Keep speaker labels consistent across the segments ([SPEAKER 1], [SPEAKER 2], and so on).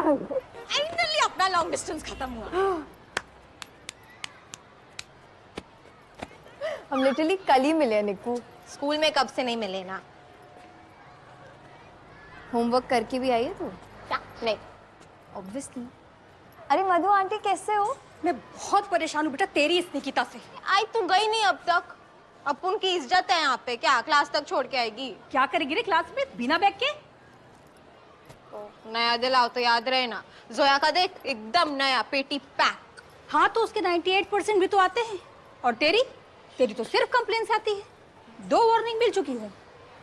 [SPEAKER 1] Finally अपना long distance खत्म हुआ।
[SPEAKER 2] हम लिटरली कल ही मिले निक्कू।
[SPEAKER 1] स्कूल में कब से नहीं मिले ना।
[SPEAKER 2] होमवर्क करके भी आई है तू?
[SPEAKER 1] क्या? नहीं।
[SPEAKER 2] ऑब्वियसली। अरे मधु आंटी कैसे हो?
[SPEAKER 1] मैं बहुत परेशान हूँ बेटा तेरी इस निकिता से। आई तू गई नहीं अब तक। अपुन की इज्जत है यहाँ पे, क्या क्लास तक छोड़ के आएगी?
[SPEAKER 3] क्या करेगी रे क्लास में बिना बैग के?
[SPEAKER 1] तो नया दिलाओ तो याद रहे ना। जोया का देख एकदम नया पेटी पैक।
[SPEAKER 3] हाँ तो उसके 98% भी तो आते हैं। और तेरी तो सिर्फ कंप्लेंट्स आती है। 2 वार्निंग मिल चुकी है।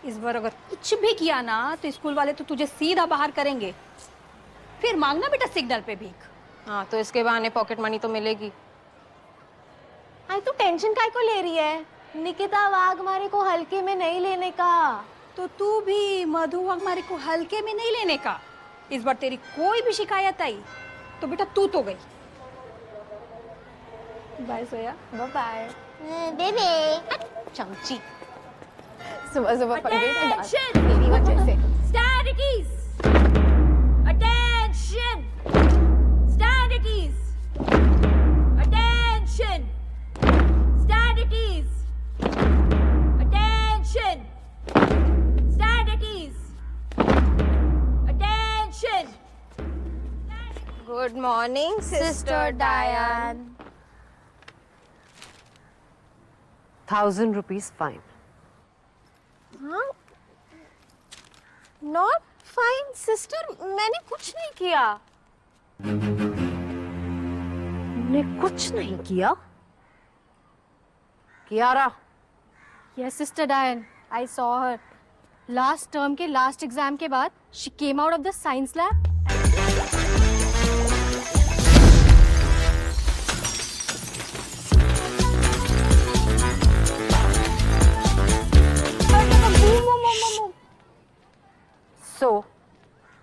[SPEAKER 3] इस बार अगर कुछ भी किया ना तो स्कूल वाले तो तुझे सीधा बाहर करेंगे। फिर मांगना बेटा सिग्नल पे भीख।
[SPEAKER 1] हाँ तो इसके बहाने पॉकेट मनी तो मिलेगी। आई तू टेंशन काय को ले रही है? निकिता वाघमारे को हल्के में नहीं लेने का।
[SPEAKER 3] तो तू भी मधु हमारे को हल्के में नहीं लेने का। इस बार तेरी कोई भी शिकायत आई तो बेटा तू तो गई। बाय सोया।
[SPEAKER 2] Bye bye.
[SPEAKER 1] बेबी चमची।
[SPEAKER 2] सुबह सुबह पढ़ गई तो डांट
[SPEAKER 3] Attention!
[SPEAKER 2] मेरी वजह से।
[SPEAKER 3] Stand at ease. Attention. Stand at ease. Attention. Stand at ease. Attention. Stand at ease. Attention.
[SPEAKER 1] Good morning sister डायन।
[SPEAKER 4] 1,000 rupees fine.
[SPEAKER 1] हाँ? नॉट फाइन सिस्टर, मैंने कुछ नहीं किया।
[SPEAKER 4] ने कुछ नहीं किया? Kiara,
[SPEAKER 2] Yes, Sister Diane. I saw her. Last term के last exam के बाद, she came out of the science lab.
[SPEAKER 4] so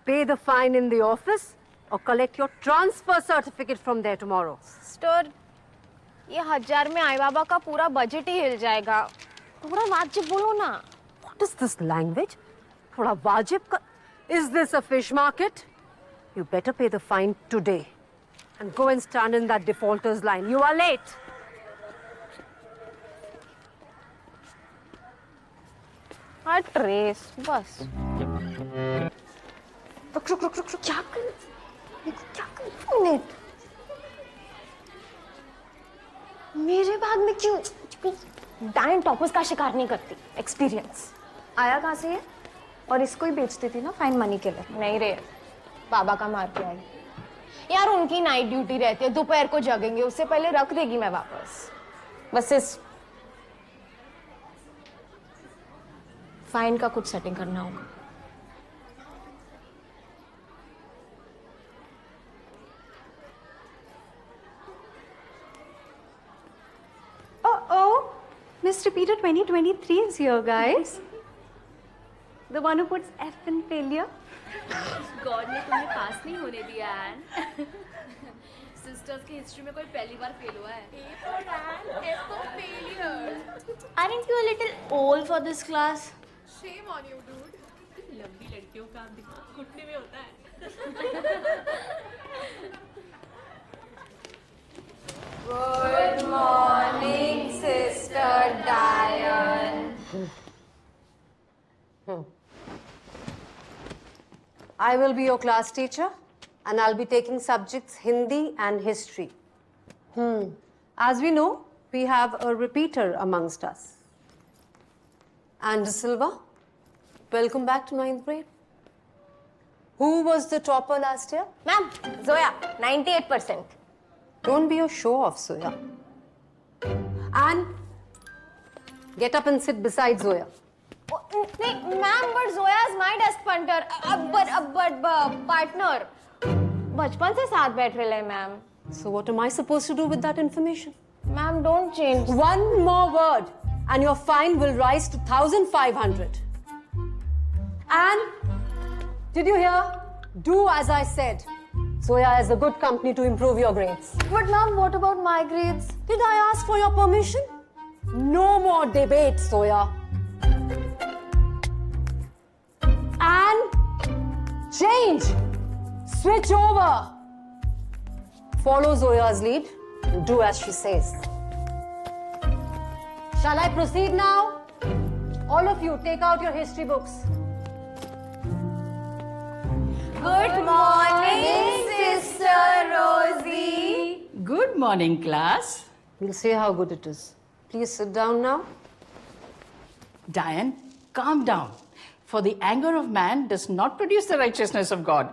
[SPEAKER 4] pay the fine in the office or collect your transfer certificate from there tomorrow.
[SPEAKER 1] Sister, ये 1000 में आई बाबा का पूरा budget ही हिल जाएगा। थोड़ा वाजिब बोलो ना।
[SPEAKER 4] What is this language? थोड़ा वाजिब का? Is this a fish market? You better pay the fine today and go and stand in that defaulters line. You are late.
[SPEAKER 1] हाँ ट्रेस बस।
[SPEAKER 2] रुक रुक रुक रुक रुक, क्या कर? क्या कर? मिनट। मेरे बैग में क्यों?
[SPEAKER 1] डायन टॉपर्स का शिकार नहीं करती। एक्सपीरियंस।
[SPEAKER 2] आया कहाँ से ये? और इसको ही बेचती थी ना फाइन मनी के लिए।
[SPEAKER 1] नहीं रे, बाबा का मार के आई। यार उनकी नाइट ड्यूटी रहती है, दोपहर को जगेंगे, उससे पहले रख देगी मैं वापस। बस इस फाइन का कुछ सेटिंग करना होगा।
[SPEAKER 2] Oh, Miss Repeater 2023 is here, guys. The one who puts F in failure.
[SPEAKER 5] God ने तुम्हें पास नहीं होने दिया एन। सिस्टर्स की हिस्ट्री में कोई पहली बार फेल हुआ है।
[SPEAKER 1] Aren't you a little old for this class?
[SPEAKER 5] Shame on you, dude. लंबी लड़कियों का दिमाग घुटने में होता है।
[SPEAKER 1] Good morning, Sister Diane.
[SPEAKER 4] I will be your class teacher and I'll be taking subjects Hindi and history. As we know, we have a repeater amongst us. And Silva, welcome back to 9th grade. Who was the topper last year?
[SPEAKER 1] Ma'am, Zoya, 98%.
[SPEAKER 4] Don't be a show-off, Zoya. And get up and sit beside Zoya.
[SPEAKER 1] नहीं ma'am, but Zoya is my desk punter, but partner. बचपन से साथ बैठ रहे हैं ma'am.
[SPEAKER 4] So what am I supposed to do with that information?
[SPEAKER 1] Ma'am don't change.
[SPEAKER 4] One more word and your fine will rise to 1,500. And did you hear? Do as I said. Zoya is a good company to improve your grades.
[SPEAKER 2] But ma'am, what about my grades?
[SPEAKER 4] Did I ask for your permission? No more debate, Zoya. And change. Switch over. Follow Zoya's lead and do as she says. Shall I proceed now? All of you, take out your history books.
[SPEAKER 1] Good morning, Sister Rosie.
[SPEAKER 6] Good morning, class.
[SPEAKER 4] We'll see how good it is. Please sit down now.
[SPEAKER 6] Diane, calm down. For the anger of man does not produce the righteousness of God.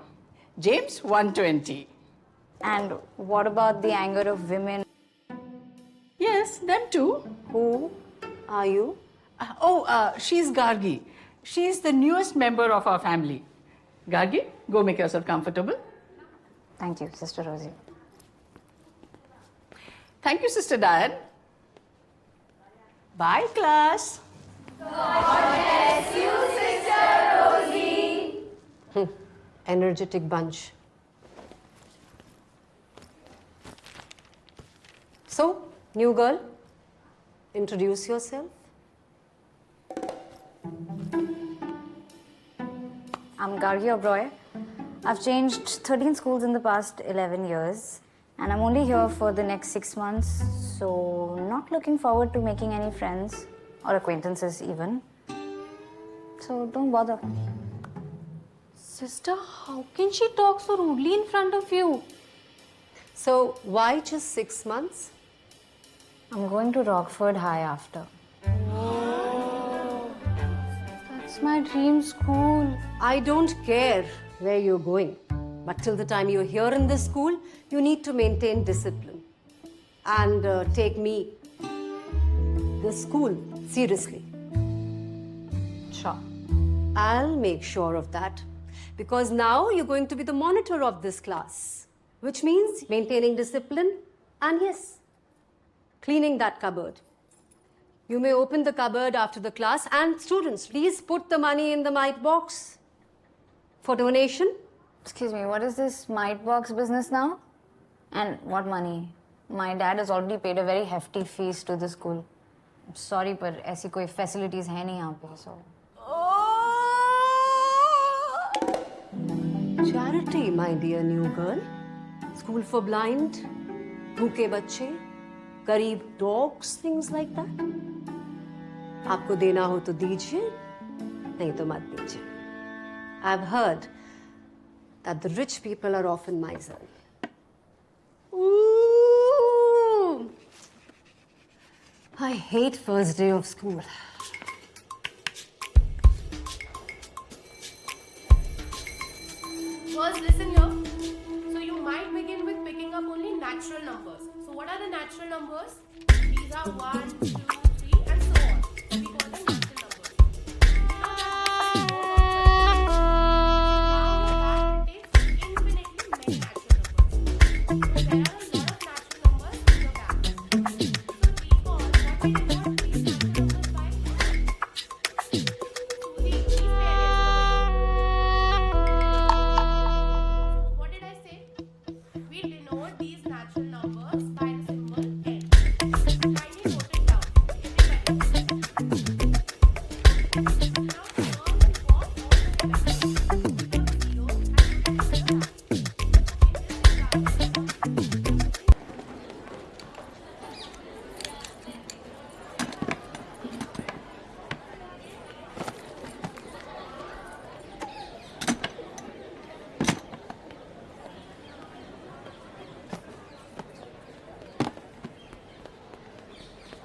[SPEAKER 6] James 1:20.
[SPEAKER 7] And what about the anger of women?
[SPEAKER 6] Yes, them too.
[SPEAKER 4] Who are you?
[SPEAKER 6] She's Gargi. She's the newest member of our family. Gargi, go make yourself comfortable.
[SPEAKER 7] Thank you, Sister Rosie.
[SPEAKER 6] Thank you, Sister Diane. Bye, class.
[SPEAKER 4] Energetic bunch. So, new girl, introduce yourself.
[SPEAKER 7] I'm Gargi Oberoi. I've changed 13 schools in the past 11 years, and I'm only here for the next 6 months, so not looking forward to making any friends or acquaintances even. So don't bother.
[SPEAKER 2] Sister, how can she talk so rudely in front of you?
[SPEAKER 4] So, why just 6 months?
[SPEAKER 7] I'm going to Rockford High after.
[SPEAKER 2] That's my dream school.
[SPEAKER 4] I don't care where you're going, but till the time you're here in this school, you need to maintain discipline and take me, the school, seriously.
[SPEAKER 7] Sure.
[SPEAKER 4] I'll make sure of that because now you're going to be the monitor of this class, which means maintaining discipline and yes, cleaning that cupboard. You may open the cupboard after the class and students, please put the money in the mite box for donation.
[SPEAKER 7] Excuse me, what is this mite box business now? And what money? My dad has already paid a very hefty fees to the school. I'm sorry, but ऐसी कोई facilities है नहीं यहाँ पे, so.
[SPEAKER 4] Charity, my dear new girl. School for blind, भूखे बच्चे, गरीब dogs, things like that. आपको देना हो तो दीजिए, नहीं तो मत दीजिए. I've heard that the rich people are often miserly. Ooh. I hate first day of school.
[SPEAKER 8] First, listen here. So you might begin with picking up only natural numbers. So what are the natural numbers? These are 1, 2, 3 and so on. So we call them natural numbers. Now that it takes infinitely many natural numbers. So there are a lot of natural numbers in your bag. So recall what we denote these natural numbers by. Please pay attention. What did I say? We denote these natural numbers by the symbol n. Kindly note it down, everybody. Now turn the form all the way back. Put 0 and put it in the back. In this example,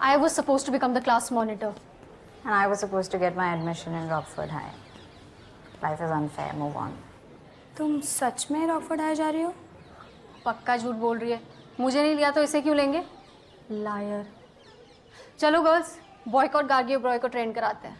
[SPEAKER 2] I was supposed to become the class monitor.
[SPEAKER 7] And I was supposed to get my admission in Rockford High. Life is unfair, move on. तुम सच में Rockford high जा रही हो?
[SPEAKER 2] पक्का झूठ बोल रही है. मुझे नहीं लिया तो इसे क्यों लेंगे? लायर. चलो गर्ल्स, बॉयकॉट गार्गी ओब्रॉय को ट्रेन कराते हैं.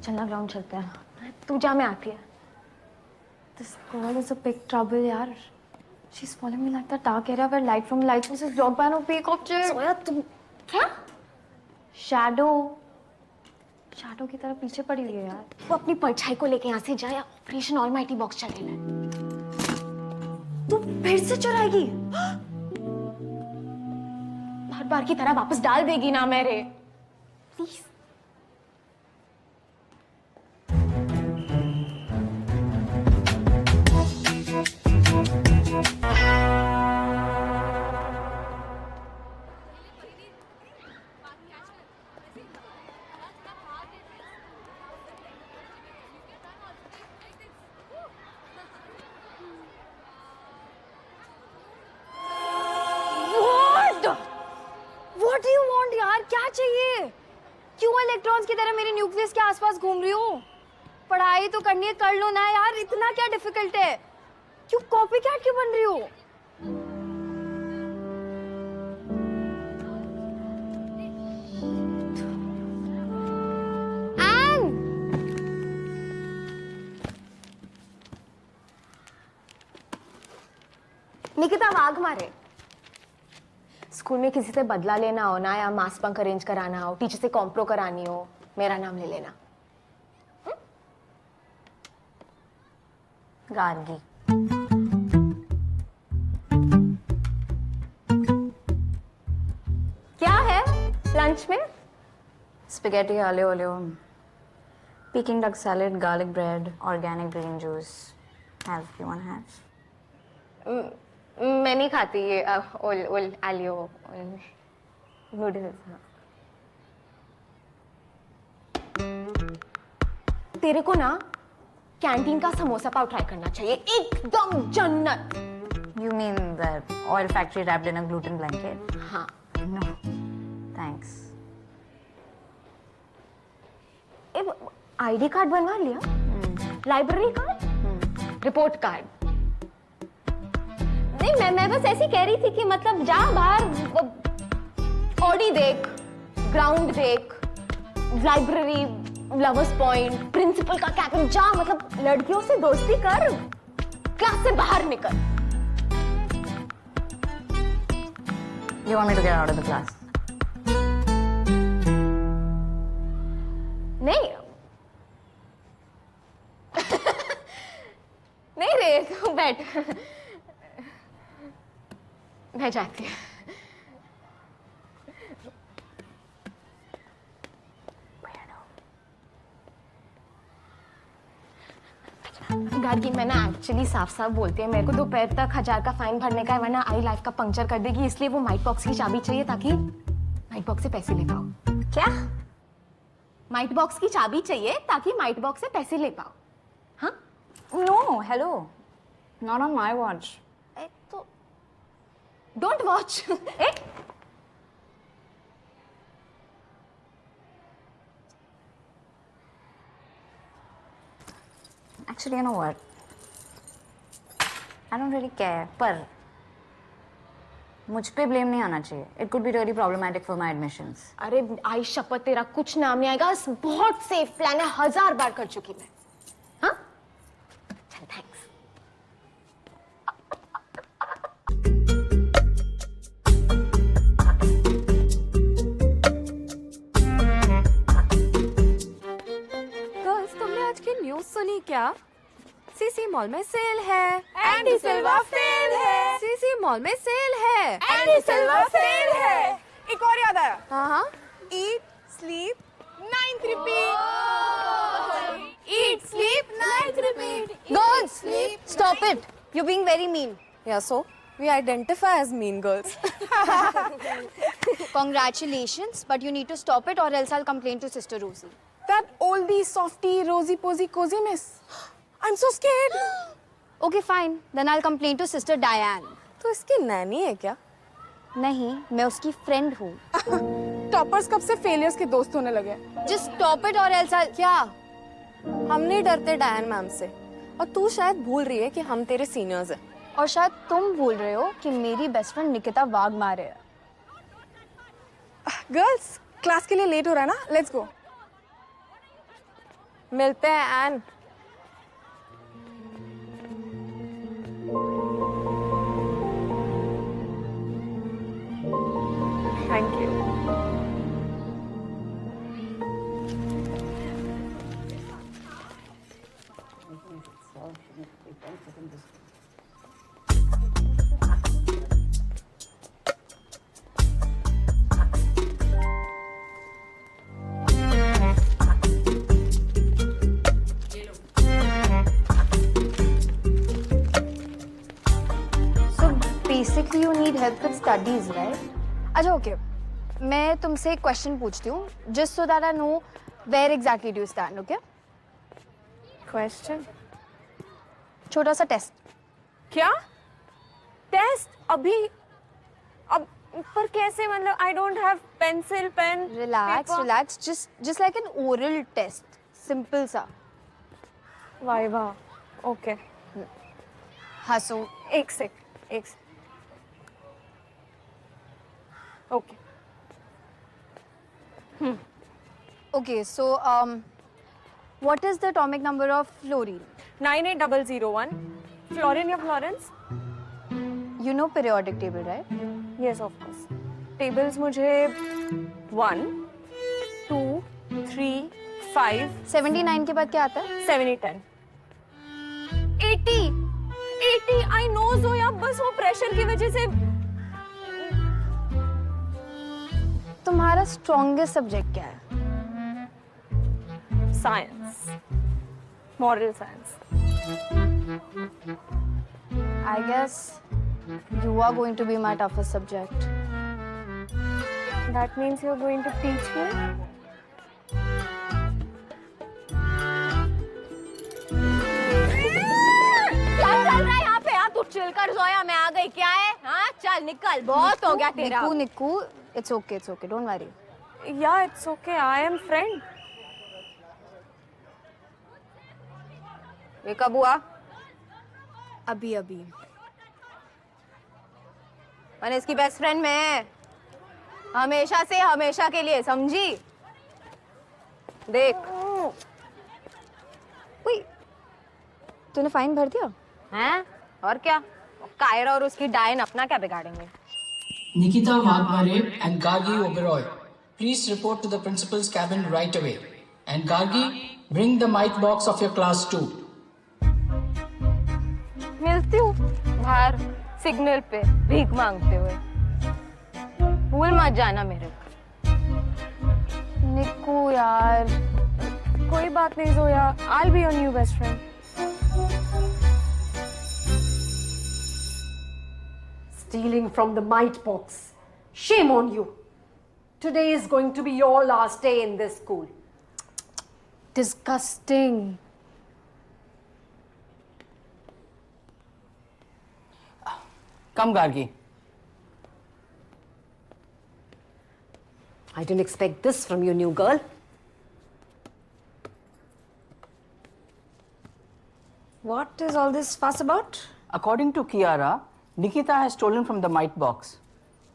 [SPEAKER 7] चलना ग्राउंड चलते हैं.
[SPEAKER 2] तू जा, मैं आती है.
[SPEAKER 7] This girl is a big trouble, यार.
[SPEAKER 2] She's following me like the dark area where light from light sources blocked by an opaque object.
[SPEAKER 1] सोया तुम क्या?
[SPEAKER 2] Shadow. Shadow की तरह पीछे पड़ी हुई है यार.
[SPEAKER 1] वो अपनी परछाई को लेके यहाँ से जा या ऑपरेशन ऑलमाइटी बॉक्स चले ले.
[SPEAKER 2] तू फिर से चुराएगी?
[SPEAKER 1] हर बार की तरह वापस डाल देगी ना मेरे. Please.
[SPEAKER 2] What do you want यार? क्या चाहिए? क्यों इलेक्ट्रॉन्स की तरह मेरे न्यूक्लियस के आसपास घूम रही हो? पढ़ाई तो करनी है, कर लो ना यार. इतना क्या डिफिकल्ट है? क्यों कॉपी कैट क्यों बन रही हो?
[SPEAKER 1] निकिता वाघमारे. स्कूल में किसी से बदला लेना हो ना या मास बंक अरेंज कराना हो, टीचर से कॉम्प्रो करानी हो, मेरा नाम ले लेना.
[SPEAKER 7] गार्गी.
[SPEAKER 1] क्या है लंच में?
[SPEAKER 7] Spaghetti aglio olio. Peking duck salad, garlic bread, organic green juice. Have you want have?
[SPEAKER 1] मैं नहीं खाती ये ओल आलियो नूडल्स. तेरे को ना कैंटीन का समोसा पाव ट्राई करना चाहिए. एकदम जन्नत.
[SPEAKER 7] You mean the oil factory wrapped in a gluten blanket?
[SPEAKER 1] हाँ.
[SPEAKER 7] No. Thanks.
[SPEAKER 1] आईडी कार्ड बनवा लिया? Library card? Report card? नहीं, मैं बस ऐसी कह रही थी कि मतलब जा बाहर ऑडी देख, ग्राउंड देख, लाइब्रेरी, लवर्स पॉइंट, प्रिंसिपल का कैबिन, जा मतलब लड़कियों से दोस्ती कर, क्लास से बाहर निकल.
[SPEAKER 7] You want me to get out of the class?
[SPEAKER 1] नहीं. नहीं रे, तू बैठ. मैं जाती हूँ. गार्गी, मैं ना एक्चुअली साफ साफ बोलती है, मेरे को दोपहर तक 1000 का फाइन भरने का है, वरना आई लाइफ का पंक्चर कर देगी. इसलिए वो माइट बॉक्स की चाबी चाहिए ताकि माइट बॉक्स से पैसे ले पाओ.
[SPEAKER 7] क्या?
[SPEAKER 1] माइट बॉक्स की चाबी चाहिए ताकि माइट बॉक्स से पैसे ले पाओ. हाँ?
[SPEAKER 7] No, hello. Not on my watch.
[SPEAKER 1] तो don't watch.
[SPEAKER 7] Actually, you know what? I don't really care. पर मुझ पे ब्लेम नहीं आना चाहिए. It could be really problematic for my admissions.
[SPEAKER 1] अरे आई शपथ, तेरा कुछ नाम नहीं आएगा. बहुत सेफ प्लान है, 1000 बार कर चुकी मैं. हाँ? चल, थैंक्स.
[SPEAKER 5] गर्ल्स, तुमने आज की न्यूज़ सुनी क्या? सीसी मॉल में सेल है. एंडी सिल्वा फेल है. सीसी मॉल में सेल है. एंडी सिल्वा फेल है.
[SPEAKER 8] एक और याद आया.
[SPEAKER 5] हाँ.
[SPEAKER 8] Eat, sleep, 9th repeat.
[SPEAKER 5] Eat, sleep, night repeat.
[SPEAKER 2] Girls, stop it. You're being very mean.
[SPEAKER 5] Yeah, so we identify as mean girls.
[SPEAKER 2] Congratulations, but you need to stop it or else I'll complain to Sister Rosie.
[SPEAKER 8] That oldie, softie, rosy posy, cozy miss. I'm so scared.
[SPEAKER 2] Okay, fine. Then I'll complain to Sister Diane.
[SPEAKER 5] तो इसकी नैनी है क्या?
[SPEAKER 2] नहीं, मैं उसकी friend हूँ.
[SPEAKER 8] Toppers कब से फेलियर्स के दोस्त होने लगे?
[SPEAKER 2] Just stop it or else I'll...
[SPEAKER 5] क्या? हम नहीं डरते डायन मैम से. और तू शायद भूल रही है कि हम तेरे सीनियर्स हैं.
[SPEAKER 2] और शायद तुम भूल रहे हो कि मेरी बेस्ट फ्रेंड निकिता वाघमारे है.
[SPEAKER 8] गर्ल्स, क्लास के लिए लेट हो रहा है ना? Let's go.
[SPEAKER 5] मिलते हैं एन.
[SPEAKER 1] basically you need help with studies, right?
[SPEAKER 2] अच्छा ओके मैं तुमसे एक क्वेश्चन पूछती हूँ just so that I know where exactly do you stand. Okay
[SPEAKER 5] question
[SPEAKER 2] छोटा सा टेस्ट.
[SPEAKER 5] क्या टेस्ट अभी अब पर कैसे मतलब I don't have pencil pen
[SPEAKER 2] relax just like an oral test simple सा.
[SPEAKER 5] वाइवा ओके
[SPEAKER 2] हंसो.
[SPEAKER 5] एक sec okay
[SPEAKER 2] Okay, so what is the atomic number of fluorine?
[SPEAKER 5] 98001 fluorine या Florence.
[SPEAKER 2] You know periodic table, right?
[SPEAKER 5] Yes of course. Tables मुझे 1 2 3 5
[SPEAKER 2] 79 के बाद क्या आता है?
[SPEAKER 5] 70 10 80 आई नो जोया बस वो प्रेशर की वजह से.
[SPEAKER 2] तुम्हारा स्ट्रॉन्गेस्ट सब्जेक्ट क्या है?
[SPEAKER 5] Science moral science.
[SPEAKER 2] I guess you are going to be my toughest subject.
[SPEAKER 5] That means you're going to teach me.
[SPEAKER 1] क्या चल रहा है यहाँ पे? आप तू चिल कर जोया, मैं आ गई. क्या है? हाँ चल निकल, बहुत हो गया तेरा.
[SPEAKER 2] निक्कू, it's okay, don't worry.
[SPEAKER 5] Yeah, it's okay. I am friend.
[SPEAKER 1] ये कब हुआ?
[SPEAKER 2] अभी
[SPEAKER 1] मैंने इसकी बेस्ट फ्रेंड में है, हमेशा से हमेशा के लिए, समझी? देख.
[SPEAKER 2] वही तूने फाइन भर दिया?
[SPEAKER 1] हैं? और क्या? कायरा और उसकी डायन अपना क्या बिगाड़ेंगे?
[SPEAKER 6] Nikita Wagmare and Gargi Oberoi, please report to the principal's cabin right away. And Gargi, bring the mic box of your class too.
[SPEAKER 1] मिलती हूँ बाहर सिग्नल पे भीख मांगते हुए. भूल मत जाना मेरे को.
[SPEAKER 2] निक्कू यार.
[SPEAKER 5] कोई बात नहीं Zoya. I'll be your new best friend.
[SPEAKER 4] Stealing from the mite box. Shame on you. Today is going to be your last day in this school.
[SPEAKER 2] Disgusting.
[SPEAKER 6] Come, Gargi.
[SPEAKER 4] I didn't expect this from you, new girl.
[SPEAKER 7] What is all this fuss about?
[SPEAKER 6] According to Kiara, Nikita has stolen from the mite box.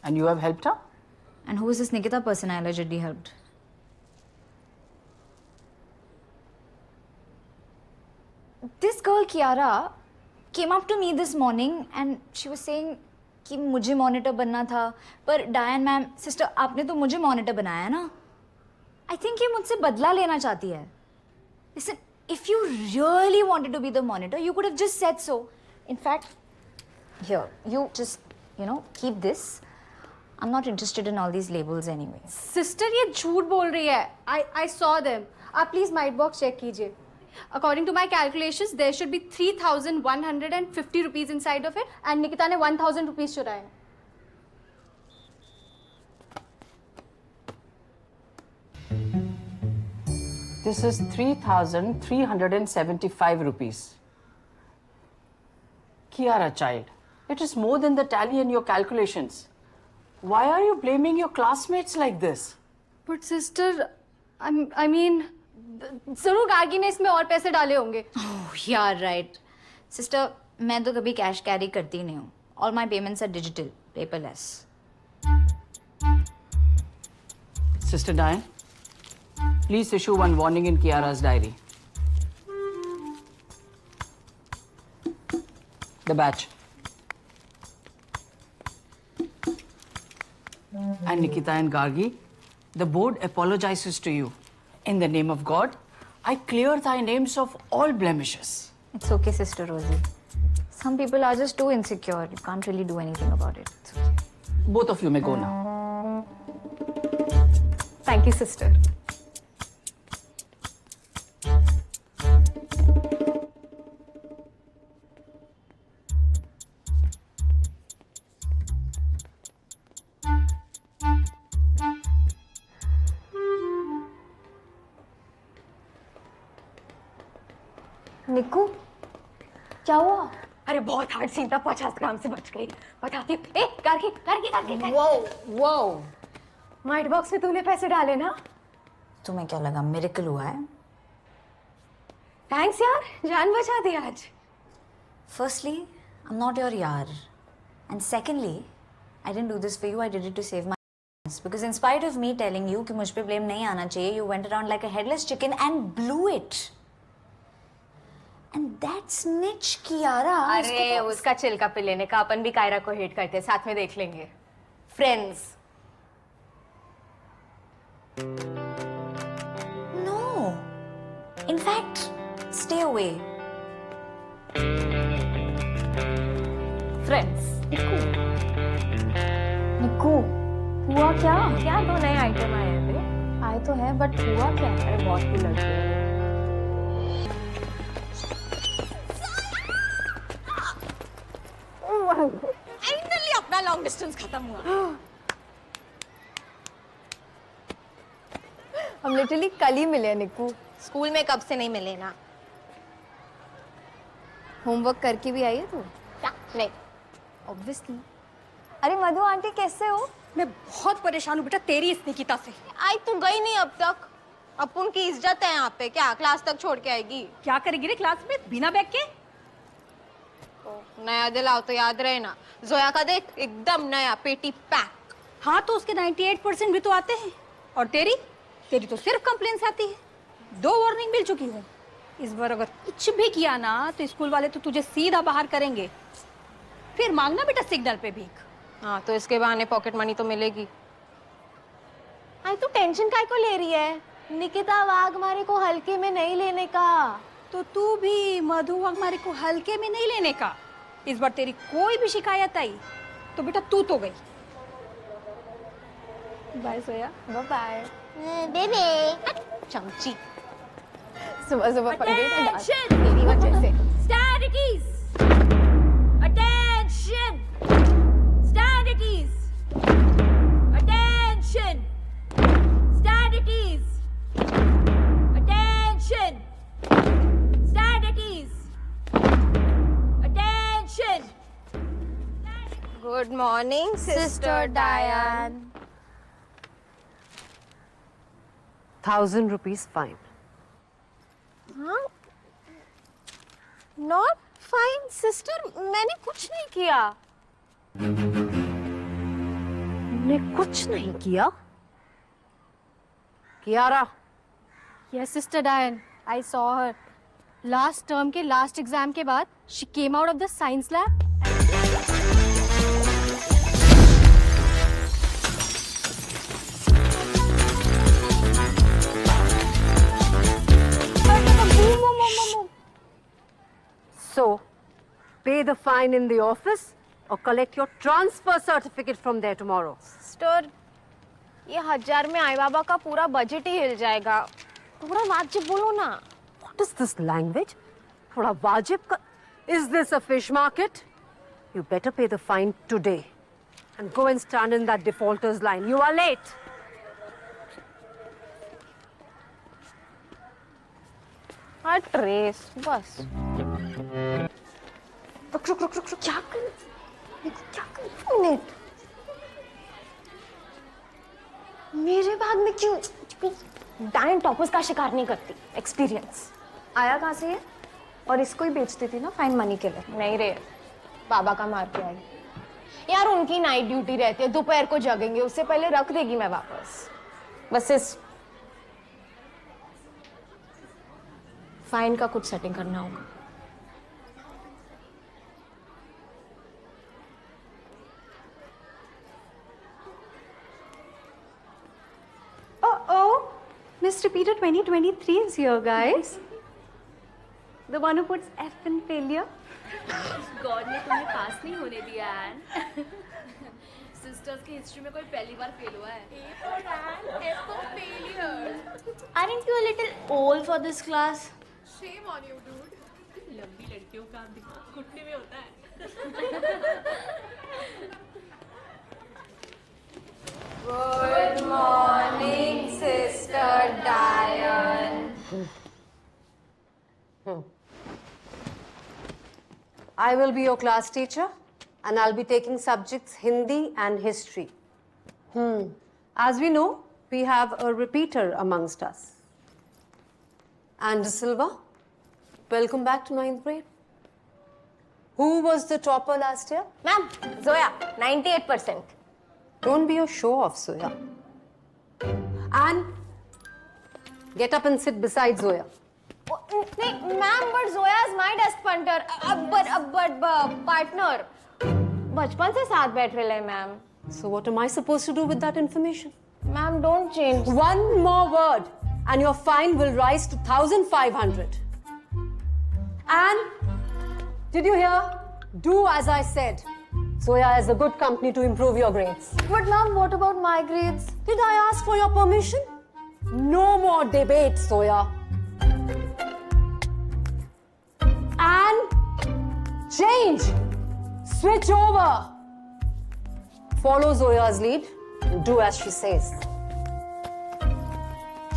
[SPEAKER 6] And you have helped her?
[SPEAKER 7] And who is this Nikita person I allegedly helped? This girl Kiara came up to me this morning and she was saying कि मुझे monitor बनना था पर डायन ma'am sister आपने तो मुझे monitor बनाया ना. आई थिंक ये मुझसे बदला लेना चाहती है. Listen, if you really wanted to be the monitor, you could have just said so. In fact, here, you just, keep this. I'm not interested in all these labels anyway.
[SPEAKER 2] Sister ये झूठ बोल रही है. I saw them. आप please might box check कीजिए. According to my calculations, there should be 3,150 rupees inside of it, and Nikita ने 1,000 rupees चुराए.
[SPEAKER 6] This is 3,375 rupees. Kiara, child, it is more than the tally in your calculations. Why are you blaming your classmates like this?
[SPEAKER 2] But sister, I mean, जरूर गार्गी ने इसमें और पैसे डाले होंगे.
[SPEAKER 7] Oh, yeah, right. Sister, मैं तो कभी कैश कैरी करती नहीं हूँ. All my payments are digital, paperless.
[SPEAKER 6] Sister Diane, please issue one warning in Kiara's diary. The batch. And Nikita and Gargi, the board apologizes to you. In the name of God, I clear thy names of all blemishes.
[SPEAKER 7] It's okay, Sister Rosie. Some people are just too insecure. You can't really do anything about it. It's okay.
[SPEAKER 6] Both of you may go now.
[SPEAKER 2] Thank you, sister.
[SPEAKER 1] निक्कू क्या हुआ?
[SPEAKER 5] अरे बहुत hard scene था, 50 ग्राम से बच गई। बताती हूँ। ए करके
[SPEAKER 1] वो
[SPEAKER 5] माइट बॉक्स में तूने पैसे डाले ना?
[SPEAKER 7] तुम्हें क्या लगा मिरेकल हुआ है?
[SPEAKER 5] थैंक्स यार, जान बचा दी आज।
[SPEAKER 7] Firstly, I'm not your yaar. And secondly, I didn't do this for you, I did it to save my ass. Because in spite of me telling you कि मुझ पे blame नहीं आना चाहिए, you went around like a headless chicken and blew it. And that snitch Kiara
[SPEAKER 5] अरे उसका चिल्का पे लेने का, अपन भी कायरा को हेट करते हैं, साथ में देख लेंगे। Friends.
[SPEAKER 7] No. In fact, stay away.
[SPEAKER 5] Friends.
[SPEAKER 1] निक्कू हुआ क्या?
[SPEAKER 5] क्या 2 नए आइटम आए हैं बे?
[SPEAKER 1] आए तो है बट हुआ क्या?
[SPEAKER 5] अरे बहुत ही लड़की है। फाइनली अपना लॉन्ग डिस्टेंस खत्म हुआ।
[SPEAKER 2] हम लिटरली कल ही मिले निक्कू।
[SPEAKER 5] स्कूल में कब से नहीं मिले ना?
[SPEAKER 2] होमवर्क करके भी आई है तू?
[SPEAKER 5] नहीं।
[SPEAKER 2] ऑब्वियसली। अरे मधु आंटी कैसे हो?
[SPEAKER 3] मैं बहुत परेशान हूँ बेटा तेरी इस निकिता से।
[SPEAKER 5] आई तू गई नहीं अब तक। अपुन की इज्जत है यहाँ पे, क्या क्लास तक छोड़ के आएगी?
[SPEAKER 3] क्या करेगी रे क्लास में बिना बैग के?
[SPEAKER 5] नया दिलाओ तो याद रहे ना। जोया का देख एकदम नया, पेटी पैक।
[SPEAKER 3] हाँ तो उसके 98% भी तो आते हैं। और तेरी तो सिर्फ कंप्लेंट्स आती है। 2 वार्निंग मिल चुकी है। इस बार अगर कुछ भी किया ना तो स्कूल वाले तो तुझे सीधा बाहर करेंगे। फिर मांगना बेटा सिग्नल पे भीख।
[SPEAKER 5] हाँ तो इसके बहाने पॉकेट मनी तो मिलेगी। आई तू टेंशन काय को ले रही है? निकिता वाघमारे को हल्के में नहीं लेने का।
[SPEAKER 3] तो तू भी मधु हमारे को हल्के में नहीं लेने का। इस बार तेरी कोई भी शिकायत आई तो बेटा तू तो गई। बाय सोया।
[SPEAKER 2] Bye bye.
[SPEAKER 5] बेबे चमची।
[SPEAKER 2] सुबह सुबह पड़ गई ना डांस।
[SPEAKER 5] तेरी वजह से।
[SPEAKER 9] Stand at ease! Attention! Stand at ease! Attention! Stand at ease! Attention! Stand at ease! Attention!
[SPEAKER 5] Good morning sister डायन।
[SPEAKER 4] 1,000 rupees fine.
[SPEAKER 5] हाँ? नॉट फाइन सिस्टर, मैंने कुछ नहीं किया।
[SPEAKER 4] ने कुछ नहीं किया? Kiara,
[SPEAKER 2] Yes, Sister Diane. I saw her. Last term के last exam के बाद she came out of the science lab.
[SPEAKER 4] so pay the fine in the office or collect your transfer certificate from there tomorrow.
[SPEAKER 5] Sister ये 1000 में आई बाबा का पूरा budget ही हिल जाएगा। थोड़ा वाजिब बोलो ना।
[SPEAKER 4] What is this language? थोड़ा वाजिब का? Is this a fish market? You better pay the fine today and go and stand in that defaulters line. You are late.
[SPEAKER 5] हाँ ट्रेस बस।
[SPEAKER 1] रुक रुक रुक रुक रुक क्या कर मिनट मेरे बैग में क्यों?
[SPEAKER 5] डायन टॉपर्स का शिकार नहीं करती। एक्सपीरियंस।
[SPEAKER 1] आया कहाँ से ये? और इसको ही बेच देती ना फाइन मनी के लिए।
[SPEAKER 5] नहीं रे, बाबा का मार के आई। यार उनकी नाइट ड्यूटी रहती है, दोपहर को जगेंगे, उससे पहले रख देगी मैं वापस। बस इस फाइन का कुछ सेटिंग करना होगा।
[SPEAKER 2] Oh, Miss Repeater 2023 is here, guys. The one who puts F in failure.
[SPEAKER 9] God ने तुम्हें पास नहीं होने दिया एन। सिस्टर्स की हिस्ट्री में कोई पहली बार फेल हुआ है।
[SPEAKER 1] Aren't you a little old for this class?
[SPEAKER 8] Shame on you, dude.
[SPEAKER 9] लंबी लड़कियों का दिमाग घुटने में होता है।
[SPEAKER 5] गुड मॉर्निंग सिस्टर डायन।
[SPEAKER 4] I will be your class teacher and I'll be taking subjects Hindi and history. As we know, we have a repeater amongst us. And Silva, welcome back to 9th grade. Who was the topper last year?
[SPEAKER 1] Ma'am, Zoya, 98%.
[SPEAKER 4] Don't be a show-off, Zoya. And get up and sit beside Zoya.
[SPEAKER 1] नहीं ma'am but Zoya is my desk punter but partner बचपन से साथ बैठ रहे हैं ma'am
[SPEAKER 4] So what am I supposed to do with that information?
[SPEAKER 1] Ma'am don't change
[SPEAKER 4] One more word and your fine will rise to 1,500. And did you hear? Do as I said. Zoya is a good company to improve your grades.
[SPEAKER 2] But ma'am, what about my grades?
[SPEAKER 4] Did I ask for your permission? No more debate, Zoya. And change. Switch over. Follow Zoya's lead and do as she says.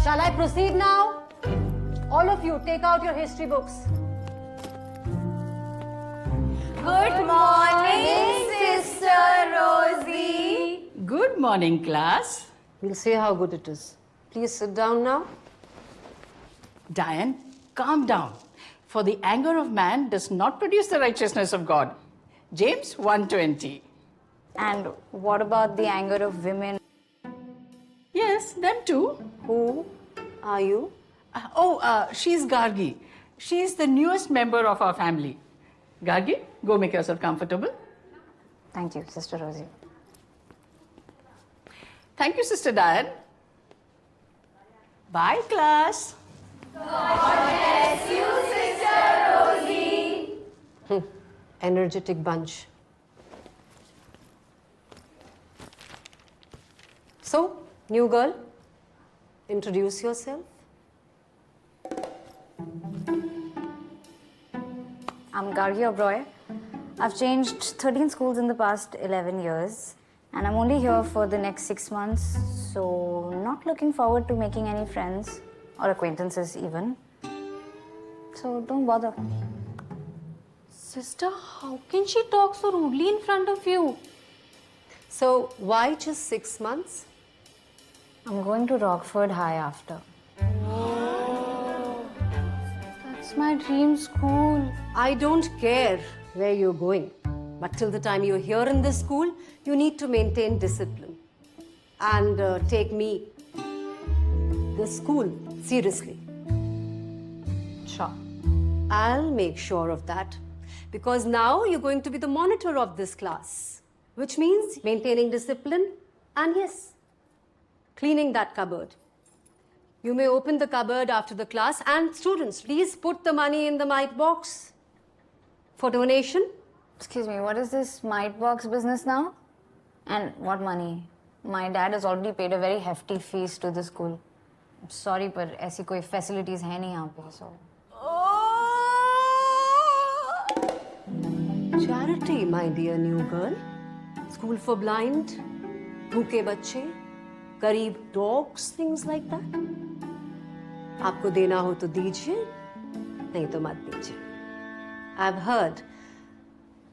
[SPEAKER 4] Shall I proceed now? All of you, take out your history books.
[SPEAKER 1] Good morning sister रोजी
[SPEAKER 10] Good morning, class.
[SPEAKER 4] We'll see how good it is. Please sit down now.
[SPEAKER 10] Diane, calm down. For the anger of man does not produce the righteousness of God. James 1:20.
[SPEAKER 7] And what about the anger of women?
[SPEAKER 10] Yes, them too.
[SPEAKER 4] Who are you?
[SPEAKER 10] She's Gargi. She's the newest member of our family. Gargi, go make yourself comfortable.
[SPEAKER 7] Thank you, Sister Rosie.
[SPEAKER 10] Thank you, Sister Diane. Bye, class.
[SPEAKER 4] Energetic bunch. So, new girl, introduce yourself.
[SPEAKER 7] I'm Gargi Oberoi. I've changed 13 schools in the past 11 years, and I'm only here for the next 6 months, so not looking forward to making any friends or acquaintances even. So don't bother.
[SPEAKER 5] Sister, how can she talk so rudely in front of you?
[SPEAKER 4] So, why just 6 months?
[SPEAKER 7] I'm going to Rockford High after.
[SPEAKER 5] That's my dream school.
[SPEAKER 4] I don't care where you're going, but till the time you're here in this school, you need to maintain discipline and take me, the school, seriously.
[SPEAKER 7] Sure.
[SPEAKER 4] I'll make sure of that because now you're going to be the monitor of this class, which means maintaining discipline and yes, cleaning that cupboard. You may open the cupboard after the class and students, please put the money in the mite box for donation.
[SPEAKER 7] Excuse me, what is this mite box business now? And what money? My dad has already paid a very hefty fees to the school. I'm sorry, but ऐसी कोई facilities है नहीं यहाँ पे, so.
[SPEAKER 4] Charity, my dear new girl. School for blind, भूखे बच्चे, गरीब dogs, things like that. आपको देना हो तो दीजिए, नहीं तो मत दीजिए. I've heard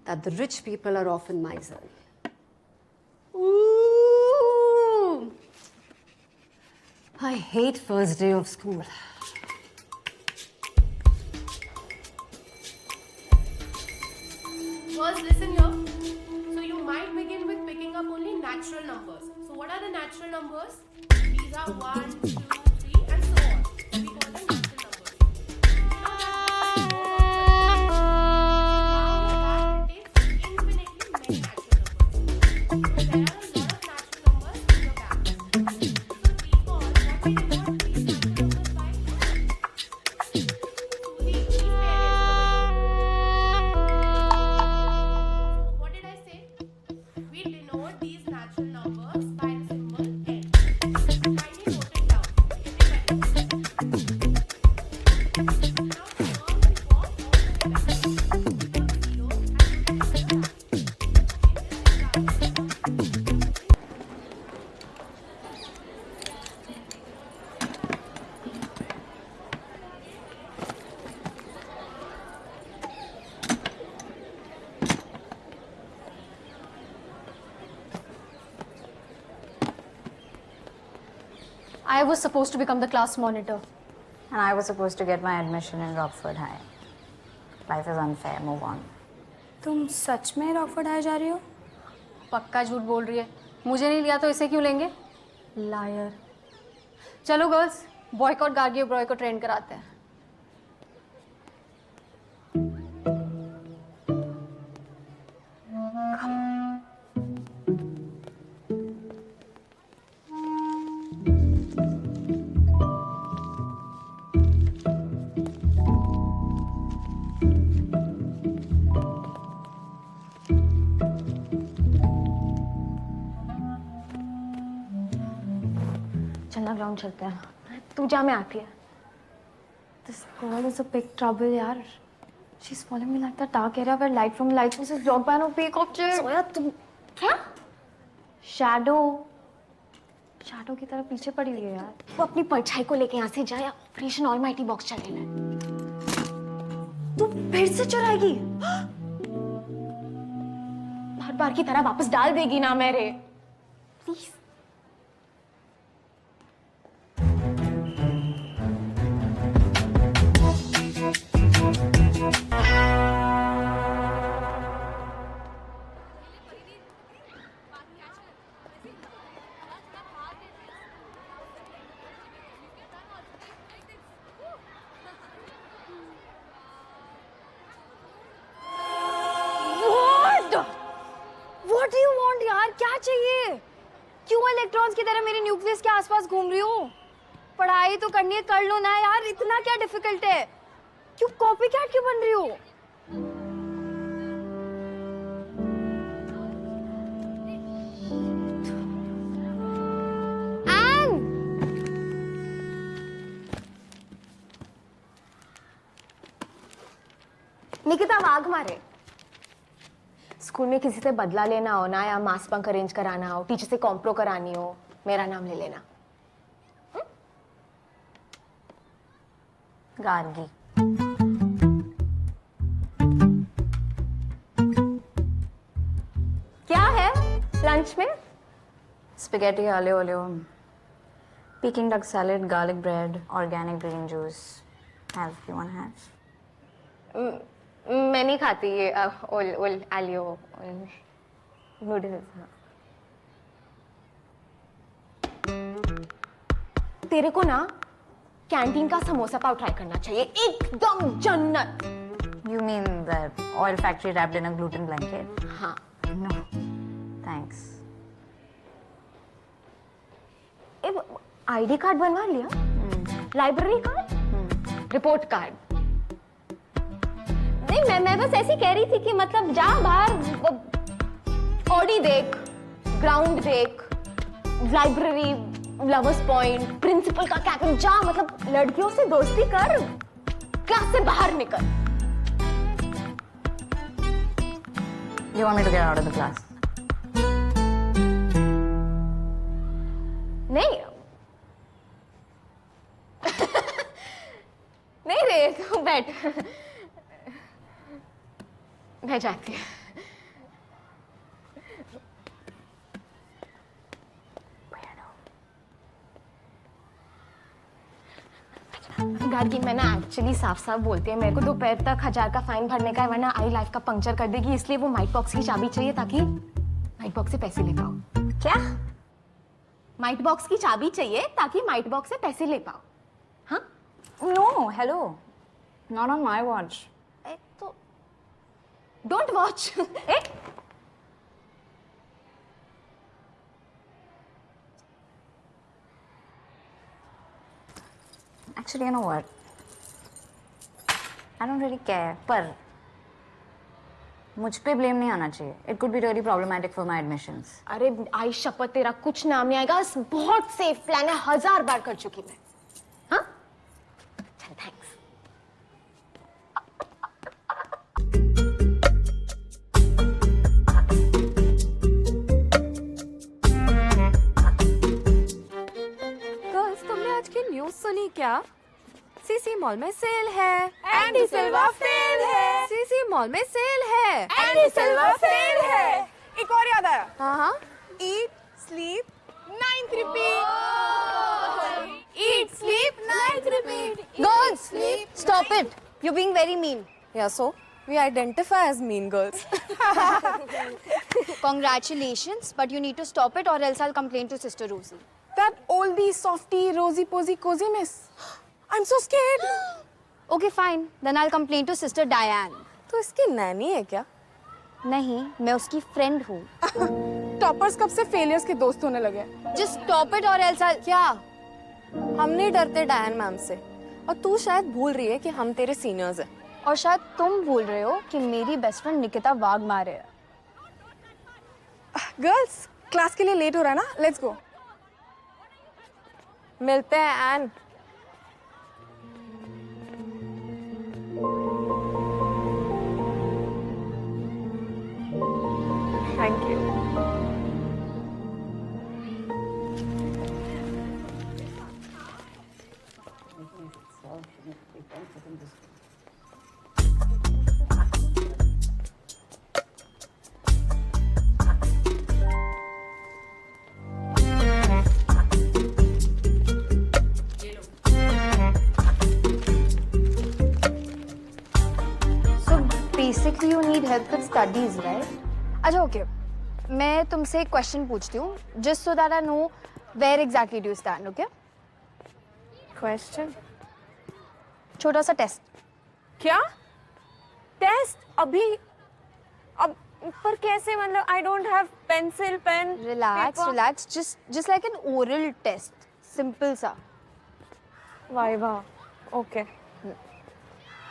[SPEAKER 4] that the rich people are often miserly. Ooh! I hate first day of school.
[SPEAKER 8] First, listen here. So you might begin with picking up only natural numbers. So what are the natural numbers? These are 1, 2, 3 and so on. We call them natural numbers. Now it takes infinitely many natural numbers. There are a lot of natural numbers in your bag. So recall what we did not these natural numbers by. So these what did I say? We denote these natural numbers by the symbol n. Kindly note it down.
[SPEAKER 2] I was supposed to become the class monitor.
[SPEAKER 7] And I was supposed to get my admission in Rockford High. Life is unfair, move on.
[SPEAKER 2] तुम सच में Rockford high जा रही हो? पक्का झूठ बोल रही है। मुझे नहीं लिया तो इसे क्यों लेंगे? लायर। चलो गर्ल्स, बॉयकॉट गार्गी ओबरॉय को ट्रेन कराते हैं।
[SPEAKER 1] चलना ग्राउंड चलते हैं। तू जा, मैं आती है।
[SPEAKER 2] This girl is a big trouble, यार. She's following me like that dark area where light from light source is blocked by an opaque object.
[SPEAKER 1] सोया तुम क्या?
[SPEAKER 2] Shadow. Shadow की तरह पीछे पड़ी हुई है यार.
[SPEAKER 1] वो अपनी परछाई को लेके यहाँ से जाए, ऑपरेशन ऑलमाइटी बॉक्स चलेगा।
[SPEAKER 2] तू फिर से चुराएगी?
[SPEAKER 1] हर बार की तरह वापस डाल देगी ना मेरे? Please.
[SPEAKER 2] What do you want यार? क्या चाहिए? क्यों इलेक्ट्रॉन्स की तरह मेरे न्यूक्लियस के आसपास घूम रही हो? पढ़ाई तो करनी है, कर लो ना यार, इतना क्या डिफिकल्ट है? क्यों कॉपीकैट क्यों बन रही हो?
[SPEAKER 1] निकिता वाघ मारे। स्कूल में किसी से बदला लेना हो ना, या मास बंक अरेंज कराना हो, टीचर से कॉम्प्रो करानी हो, मेरा नाम ले लेना।
[SPEAKER 7] गार्गी।
[SPEAKER 1] क्या है लंच में?
[SPEAKER 7] Spaghetti aglio olio, Peking duck salad, garlic bread, organic green juice. Have you want to have?
[SPEAKER 1] मैं नहीं खाती ये ओल आलियो नूडल्स। तेरे को ना कैंटीन का समोसा पाव ट्राई करना चाहिए, एकदम जन्नत।
[SPEAKER 7] You mean the oil factory wrapped in a gluten blanket?
[SPEAKER 1] हाँ।
[SPEAKER 7] No, thanks.
[SPEAKER 1] आईडी कार्ड बनवा लिया? Library card? Report card? नहीं, मैं बस ऐसी कह रही थी कि मतलब जा बाहर, ऑडी देख, ग्राउंड देख, लाइब्रेरी, लवर्स पॉइंट, प्रिंसिपल का कैबिन, जा मतलब लड़कियों से दोस्ती कर, क्लास से बाहर निकल।
[SPEAKER 7] You want me to get out of the class?
[SPEAKER 1] नहीं नहीं रे, तू बैठ, मैं जाती हूँ। गार्गी, मैं ना एक्चुअली साफ साफ बोलती है, मेरे को दोपहर तक 1000 का फाइन भरने का है, वरना आई लाइफ का पंक्चर कर देगी, इसलिए वो माइट बॉक्स की चाबी चाहिए ताकि माइट बॉक्स से पैसे ले पाओ।
[SPEAKER 7] क्या?
[SPEAKER 1] माइट बॉक्स की चाबी चाहिए ताकि माइट बॉक्स से पैसे ले पाओ। हाँ?
[SPEAKER 7] No, hello. Not on my watch.
[SPEAKER 1] तो don't watch.
[SPEAKER 7] Actually, you know what? I don't really care. पर मुझ पे ब्लेम नहीं आना चाहिए. It could be really problematic for my admissions.
[SPEAKER 1] अरे आई शपथ, तेरा कुछ नाम नहीं आएगा, बहुत सेफ प्लान है, 1000 बार कर चुकी मैं। हाँ? चल, थैंक्स।
[SPEAKER 5] गर्ल्स, तुमने आज की न्यूज़ सुनी क्या? सीसी मॉल में सेल है, एंडी सिल्वा फेल है। सीसी मॉल में सेल है, एंडी सिल्वा फेल है।
[SPEAKER 8] एक और याद आया।
[SPEAKER 5] हाँ हाँ।
[SPEAKER 8] Eat, sleep, 9th repeat.
[SPEAKER 2] Stop it. You're being very mean.
[SPEAKER 5] Yeah, so we identify as mean girls.
[SPEAKER 2] Congratulations, but you need to stop it or else I'll complain to Sister Rosie.
[SPEAKER 5] That oldie, softy, rosy, posy, cozy miss. I'm so scared.
[SPEAKER 2] Okay, fine. Then I'll complain to Sister Diane.
[SPEAKER 5] तो इसकी नैनी है क्या?
[SPEAKER 2] नहीं, मैं उसकी friend हूँ.
[SPEAKER 5] Toppers कब से फेलियर्स के दोस्त होने लगे?
[SPEAKER 2] Just stop it or else I'll...
[SPEAKER 5] क्या? हम नहीं डरते डायन मैम से. और तू शायद भूल रही है कि हम तेरे सीनियर्स हैं.
[SPEAKER 2] और शायद तुम भूल रहे हो कि मेरी बेस्ट फ्रेंड निकिता वाघमारे है.
[SPEAKER 5] गर्ल्स, क्लास के लिए लेट हो रहा है ना? Let's go. मिलते हैं एन. Thank you.
[SPEAKER 2] So basically you need help with studies, right? अच्छा okay. मैं तुमसे एक क्वेश्चन पूछती हूँ, just so that I know where exactly do you stand, okay?
[SPEAKER 5] Question?
[SPEAKER 2] छोटा सा टेस्ट.
[SPEAKER 5] क्या? टेस्ट? अभी? अब पर कैसे? मतलब I don't have pencil, pen,
[SPEAKER 2] Relax,
[SPEAKER 5] paper.
[SPEAKER 2] relax. Just like an oral test. Simple सा.
[SPEAKER 5] वाइवा. ओके.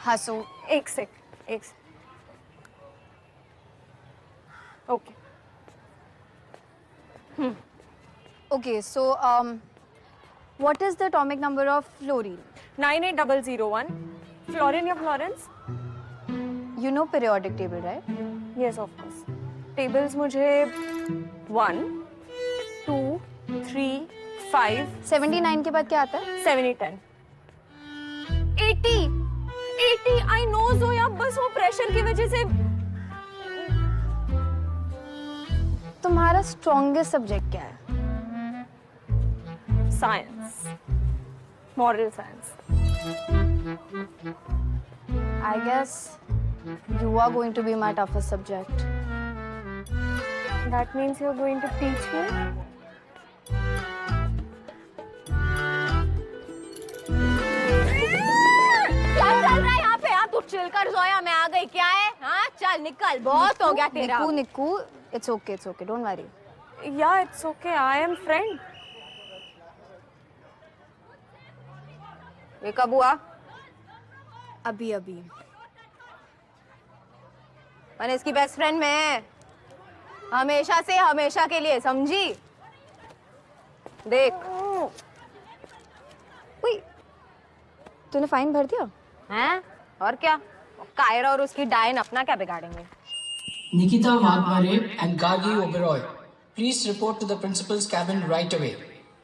[SPEAKER 2] हंसो.
[SPEAKER 5] एक sec. Okay.
[SPEAKER 2] Okay, so what is the atomic number of fluorine?
[SPEAKER 5] 98001. Florine या Florence?
[SPEAKER 2] You know periodic table, right?
[SPEAKER 5] Yes, of course. Tables मुझे 1, 2, 3, 5,
[SPEAKER 2] 79 के बाद क्या आता है?
[SPEAKER 5] 7, 10. 80. I know Zoya, बस वो प्रेशर की वजह से.
[SPEAKER 2] तुम्हारा स्ट्रॉन्गेस्ट सब्जेक्ट क्या है?
[SPEAKER 5] Science. Moral science.
[SPEAKER 2] I guess you are going to be my toughest subject.
[SPEAKER 5] That means you're going to teach me?
[SPEAKER 1] क्या चल रहा है यहाँ पे? तू चिल कर जोया, मैं आ गई. क्या है? हाँ चल निकल, बहुत हो गया तेरा.
[SPEAKER 2] निकू, it's okay, don't worry.
[SPEAKER 5] Yeah, it's okay. I am friend.
[SPEAKER 1] ये कब हुआ?
[SPEAKER 2] अभी.
[SPEAKER 1] मैंने इसकी बेस्ट फ्रेंड में हमेशा से हमेशा के लिए, समझी? देख.
[SPEAKER 2] तूने फाइन भर दिया?
[SPEAKER 1] हैं? और क्या? कायरा और उसकी डायन अपना क्या बिगाड़ेंगे?
[SPEAKER 6] Nikita Vaghmare and Gargi Oberoi, please report to the principal's cabin right away.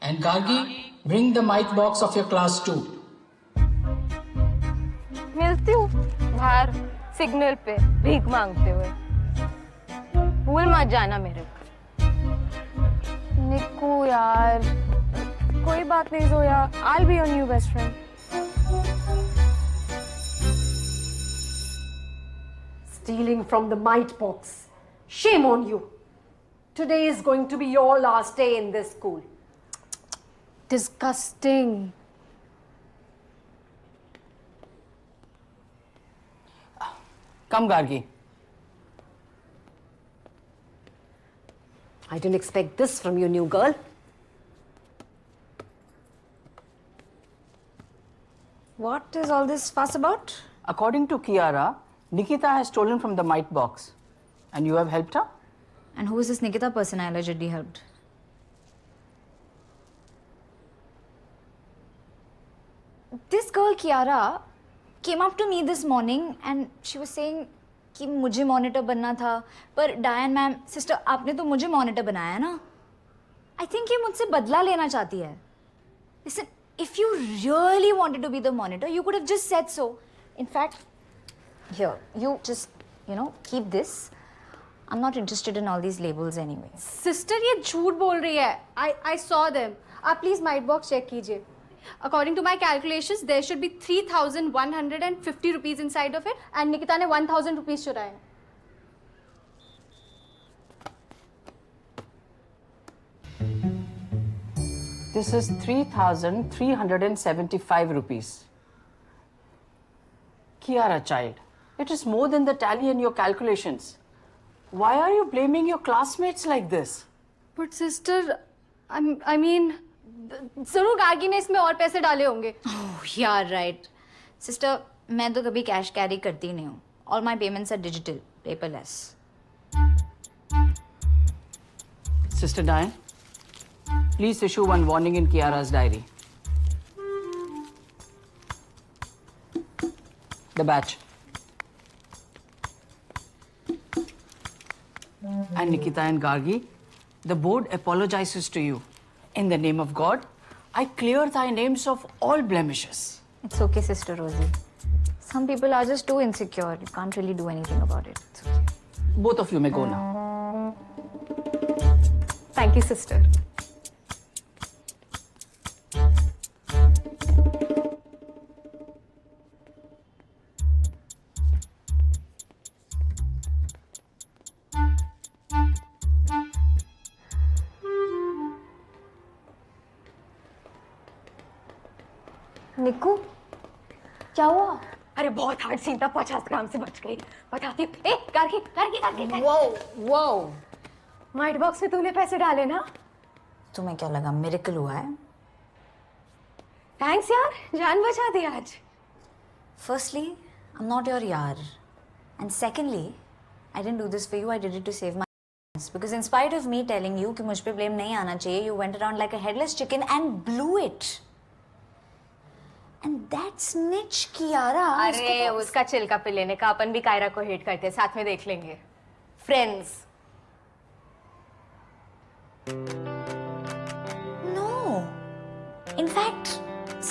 [SPEAKER 6] And Gargi, bring the mic box of your class too.
[SPEAKER 1] मिलती हूँ बाहर सिग्नल पे भीख मांगते हुए. भूल मत जाना मेरे को.
[SPEAKER 2] निकू यार.
[SPEAKER 5] कोई बात नहीं Zoya. I'll be your new best friend.
[SPEAKER 4] Stealing from the mite box. Shame on you. Today is going to be your last day in this school.
[SPEAKER 2] Disgusting.
[SPEAKER 10] Come, Gargi.
[SPEAKER 4] I didn't expect this from you, new girl.
[SPEAKER 7] What is all this fuss about?
[SPEAKER 10] According to Kiara, Nikita has stolen from the mite box. And you have helped her?
[SPEAKER 7] And who is this Nikita person I allegedly helped? This girl, Kiara, came up to me this morning and she was saying कि मुझे monitor बनना था, पर Diane ma'am, sister, आपने तो मुझे monitor बनाया ना? I think ये मुझसे बदला लेना चाहती है. Listen, if you really wanted to be the monitor, you could have just said so. In fact, here, you just, keep this. I'm not interested in all these labels anyway.
[SPEAKER 2] Sister ये झूठ बोल रही है. I saw them. आप please might box check कीजिए. According to my calculations, there should be 3,150 rupees inside of it, and Nikita ने 1,000 rupees चुराए.
[SPEAKER 10] This is 3,375 rupees. Kiara, child, it is more than the tally in your calculations. Why are you blaming your classmates like this?
[SPEAKER 2] But sister, I mean, जरूर गार्गी ने इसमें और पैसे डाले होंगे.
[SPEAKER 7] Oh, yeah, right. Sister, मैं तो कभी कैश कैरी करती नहीं हूँ. All my payments are digital, paperless.
[SPEAKER 10] Sister Diane, please issue one warning in Kiara's diary. The batch. And Nikita and Gargi, the board apologizes to you. In the name of God, I clear thy names of all blemishes.
[SPEAKER 7] It's okay, Sister Rosie. Some people are just too insecure. You can't really do anything about it. It's okay.
[SPEAKER 10] Both of you may go now.
[SPEAKER 2] Thank you, sister.
[SPEAKER 1] निक्कू, क्या हुआ?
[SPEAKER 2] अरे बहुत hard scene था, 50 ग्राम से बच गई. बताती हूँ. ए, गार्गी.
[SPEAKER 1] वो माइट बॉक्स में तूने पैसे डाले ना?
[SPEAKER 7] तुम्हें क्या लगा मिरेकल हुआ है?
[SPEAKER 2] थैंक्स यार, जान बचा दी आज.
[SPEAKER 7] Firstly, I'm not your yaar. And secondly, I didn't do this for you. I did it to save my ass. Because in spite of me telling you कि मुझ पे blame नहीं आना चाहिए, you went around like a headless chicken and blew it. And that snitch Kiara.
[SPEAKER 1] अरे उसका चिल्का पे लेने का, अपन भी कायरा को हेट करते हैं, साथ में देख लेंगे. Friends.
[SPEAKER 7] No. In fact,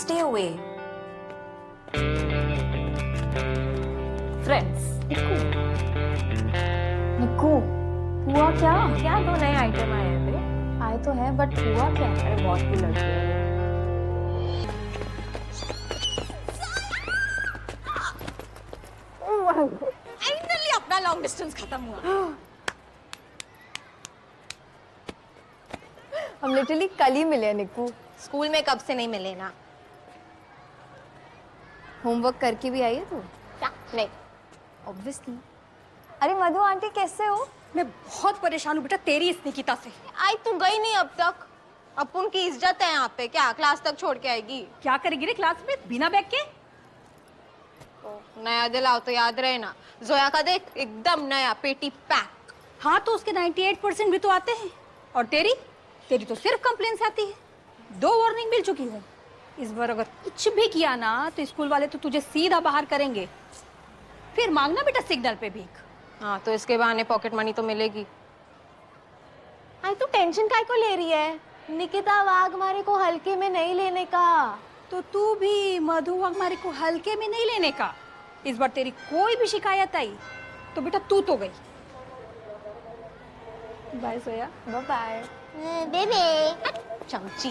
[SPEAKER 7] stay away.
[SPEAKER 1] Friends. निक्कू, हुआ क्या? क्या 2 नए आइटम आए हैं बे? आए तो हैं, बट हुआ क्या? अरे बहुत ही लड़की है.
[SPEAKER 3] फाइनली अपना लॉन्ग डिस्टेंस खत्म हुआ.
[SPEAKER 2] हम लिटरली कल ही मिले निक्कू.
[SPEAKER 1] स्कूल में कब से नहीं मिले ना?
[SPEAKER 2] होमवर्क करके भी आई है तू?
[SPEAKER 1] क्या? नहीं.
[SPEAKER 2] ऑब्वियसली. अरे मधु आंटी कैसे हो?
[SPEAKER 3] मैं बहुत परेशान हूँ बेटा तेरी इस निकिता से.
[SPEAKER 1] आई तू गई नहीं अब तक. अपन की इज्जत है यहाँ पे. क्या क्लास तक छोड़ के आएगी?
[SPEAKER 3] क्या करेगी रे क्लास में बिना बैग के?
[SPEAKER 1] नया दिलाओ तो याद रहे ना. जोया का देख, एकदम नया, पेटी पैक.
[SPEAKER 3] हाँ तो उसके 98% भी तो आते हैं. और तेरी तो सिर्फ कंप्लेंट्स आती है. 2 वार्निंग मिल चुकी है. इस बार अगर कुछ भी किया ना तो स्कूल वाले तो तुझे सीधा बाहर करेंगे. फिर मांगना बेटा सिग्नल पे भीख.
[SPEAKER 1] हाँ तो इसके बहाने पॉकेट मनी तो मिलेगी. आई तू टेंशन काय को ले रही है? निकिता वाघमारे को हल्के में नहीं लेने का.
[SPEAKER 3] तो तू भी मधु हमारे को हल्के में नहीं लेने का. इस बार तेरी कोई भी शिकायत आई तो बेटा तू तो गई. बाय सोया.
[SPEAKER 2] Bye bye.
[SPEAKER 1] बेबे चमची.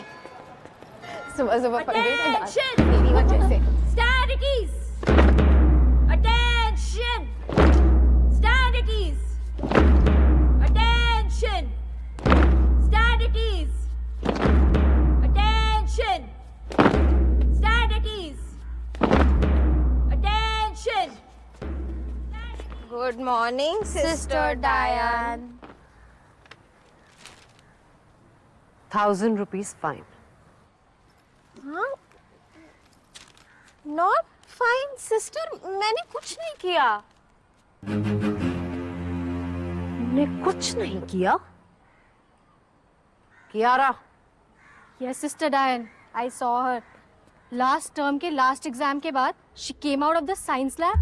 [SPEAKER 2] सुबह सुबह पंगे में डांस.
[SPEAKER 3] तेरी वजह से. Stand at ease. Attention. Stand at ease. Attention. Stand at ease. Attention. Stand at ease. Attention.
[SPEAKER 1] Good morning sister डायन.
[SPEAKER 4] 1,000 rupees fine.
[SPEAKER 1] हाँ? नॉट फाइन सिस्टर, मैंने कुछ नहीं किया.
[SPEAKER 4] ने कुछ नहीं किया? Kiara.
[SPEAKER 2] Yes, Sister Diane. I saw her. Last term के last exam के बाद, she came out of the science lab.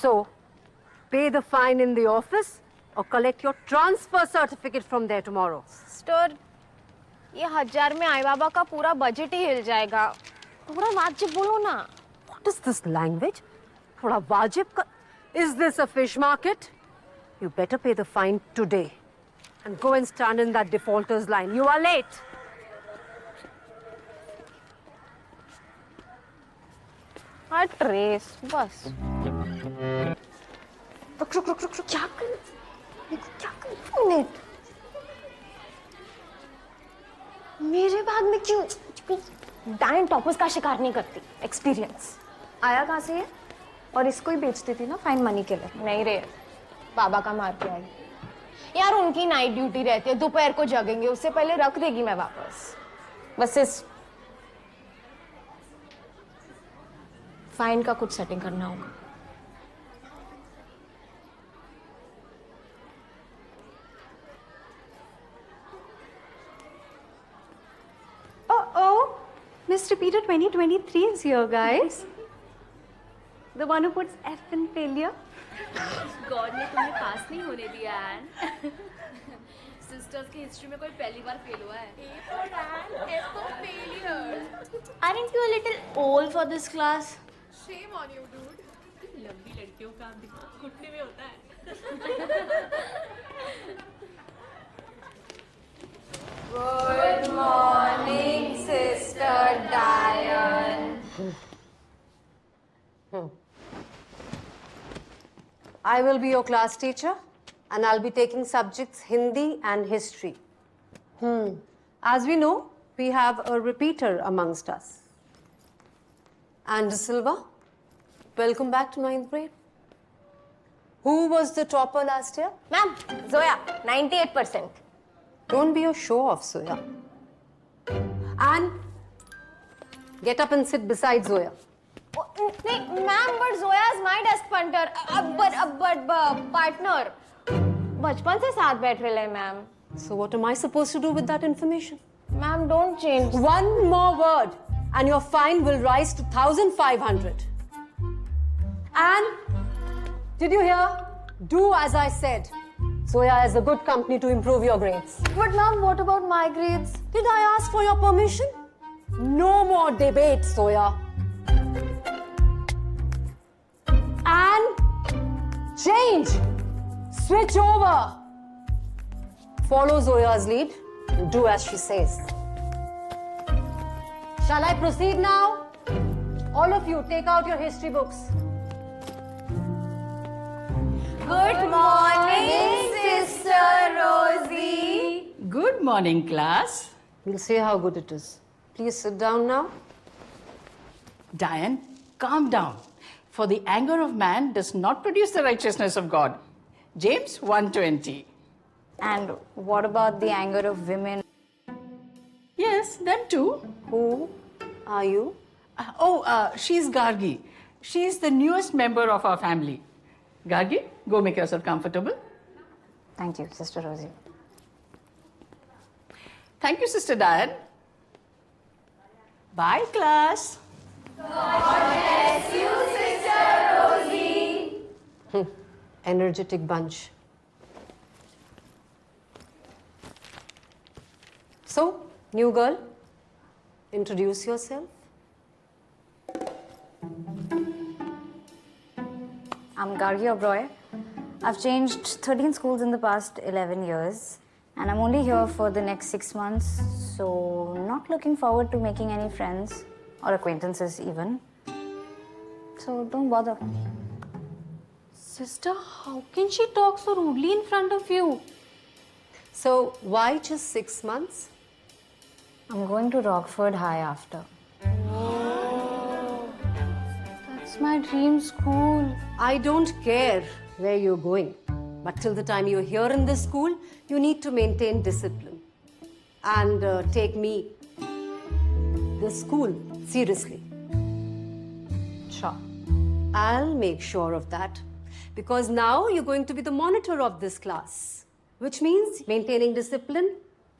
[SPEAKER 4] So, pay the fine in the office or collect your transfer certificate from there tomorrow.
[SPEAKER 1] Sister, ये 1000 में आई बाबा का पूरा budget ही हिल जाएगा. थोड़ा वाजिब बोलो ना.
[SPEAKER 4] What What is this language? Thoda wajib ka... Is this a fish market? You better pay the fine today. And go and stand in that defaulters line. You are late.
[SPEAKER 1] हट race बस रुक रुक रुक रुक रुक क्या कर क्या कर मिनट मेरे बैग में क्यों डायन टॉपर्स का शिकार नहीं करती एक्सपीरियंस
[SPEAKER 2] आया कहाँ से ये? और इसको ही बेचती थी ना फाइन मनी के लिए।
[SPEAKER 1] नहीं रे बाबा का मार के आई यार उनकी नाइट ड्यूटी रहती है दोपहर को जगेंगे उससे पहले रख देगी मैं वापस बस इस फाइन का कुछ सेटिंग करना होगा
[SPEAKER 2] Oh, Miss Repeater 2023 is here, guys. The one who puts F in failure.
[SPEAKER 5] God ने तुम्हें पास नहीं होने दिया एन सिस्टर्स की हिस्ट्री में कोई पहली बार फेल हुआ है
[SPEAKER 7] Aren't you a little old for this class?
[SPEAKER 8] Shame on you, dude.
[SPEAKER 9] लंबी लड़कियों का दिमाग घुटने में होता है
[SPEAKER 2] Good morning, Sister Diane.
[SPEAKER 4] I will be your class teacher and I'll be taking subjects Hindi and history. As we know, we have a repeater amongst us. And Silva, welcome back to 9th grade. Who was the topper last year?
[SPEAKER 1] Ma'am Zoya 98%.
[SPEAKER 4] Don't be a show-off, Zoya. And get up and sit beside Zoya.
[SPEAKER 1] नहीं ma'am but Zoya is my desk punter but partner बचपन से साथ बैठ रहे हैं ma'am
[SPEAKER 4] So what am I supposed to do with that information?
[SPEAKER 1] Ma'am don't change
[SPEAKER 4] One more word and your fine will rise to 1,500. And did you hear? Do as I said. Zoya is a good company to improve your grades.
[SPEAKER 2] But ma'am, what about my grades?
[SPEAKER 4] Did I ask for your permission? No more debate, Zoya. And change. Switch over. Follow Zoya's lead and do as she says. Shall I proceed now? All of you, take out your history books.
[SPEAKER 1] Good morning sister रोजी
[SPEAKER 10] Good morning, class.
[SPEAKER 4] We'll see how good it is. Please sit down now.
[SPEAKER 10] Diane, calm down. For the anger of man does not produce the righteousness of God. James 1:20.
[SPEAKER 7] And what about the anger of women?
[SPEAKER 10] Yes, them too.
[SPEAKER 4] Who are you?
[SPEAKER 10] She's Gargi. She's the newest member of our family. Gargi, go make yourself comfortable.
[SPEAKER 7] Thank you, Sister Rosie.
[SPEAKER 10] Thank you, Sister Diane. Bye, class.
[SPEAKER 4] Energetic bunch. So, new girl, introduce yourself.
[SPEAKER 7] I'm Gargi Oberoi. I've changed 13 schools in the past 11 years, and I'm only here for the next 6 months, so not looking forward to making any friends or acquaintances even. So don't bother.
[SPEAKER 2] Sister, how can she talk so rudely in front of you?
[SPEAKER 4] So, why just 6 months?
[SPEAKER 7] I'm going to Rockford High after.
[SPEAKER 2] That's my dream school.
[SPEAKER 4] I don't care where you're going, but till the time you're here in this school, you need to maintain discipline and take me, this school, seriously.
[SPEAKER 7] Sure.
[SPEAKER 4] I'll make sure of that because now you're going to be the monitor of this class, which means maintaining discipline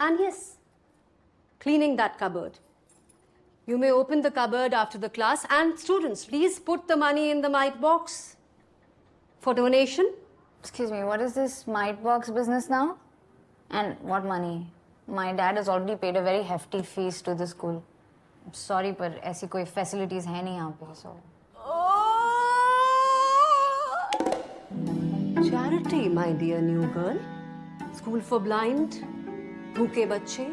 [SPEAKER 4] and yes, cleaning that cupboard. You may open the cupboard after the class and students, please put the money in the mite box for donation.
[SPEAKER 7] Excuse me, what is this mite box business now? And what money? My dad has already paid a very hefty fees to the school. I'm sorry, but ऐसी कोई facilities है नहीं यहाँ पे, so.
[SPEAKER 4] priority, my dear new girl. School for blind, भूखे बच्चे,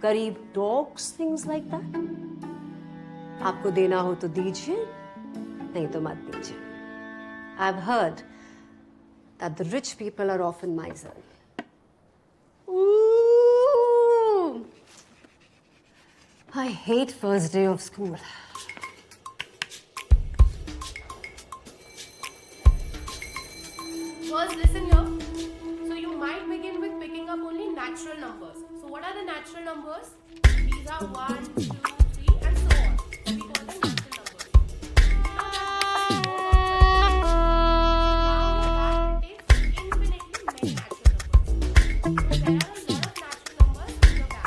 [SPEAKER 4] गरीब dogs, things like that. आपको देना हो तो दीजिए, नहीं तो मत दीजिए. I've heard that the rich people are often miserly. Ooh! I hate first day of school.
[SPEAKER 8] First, listen here. So you might begin with picking up only natural numbers. So what are the natural numbers? These are 1, 2, 3 and so on. We call them natural numbers. Now that it takes infinitely many natural numbers. So there are a lot of natural numbers in your bag. So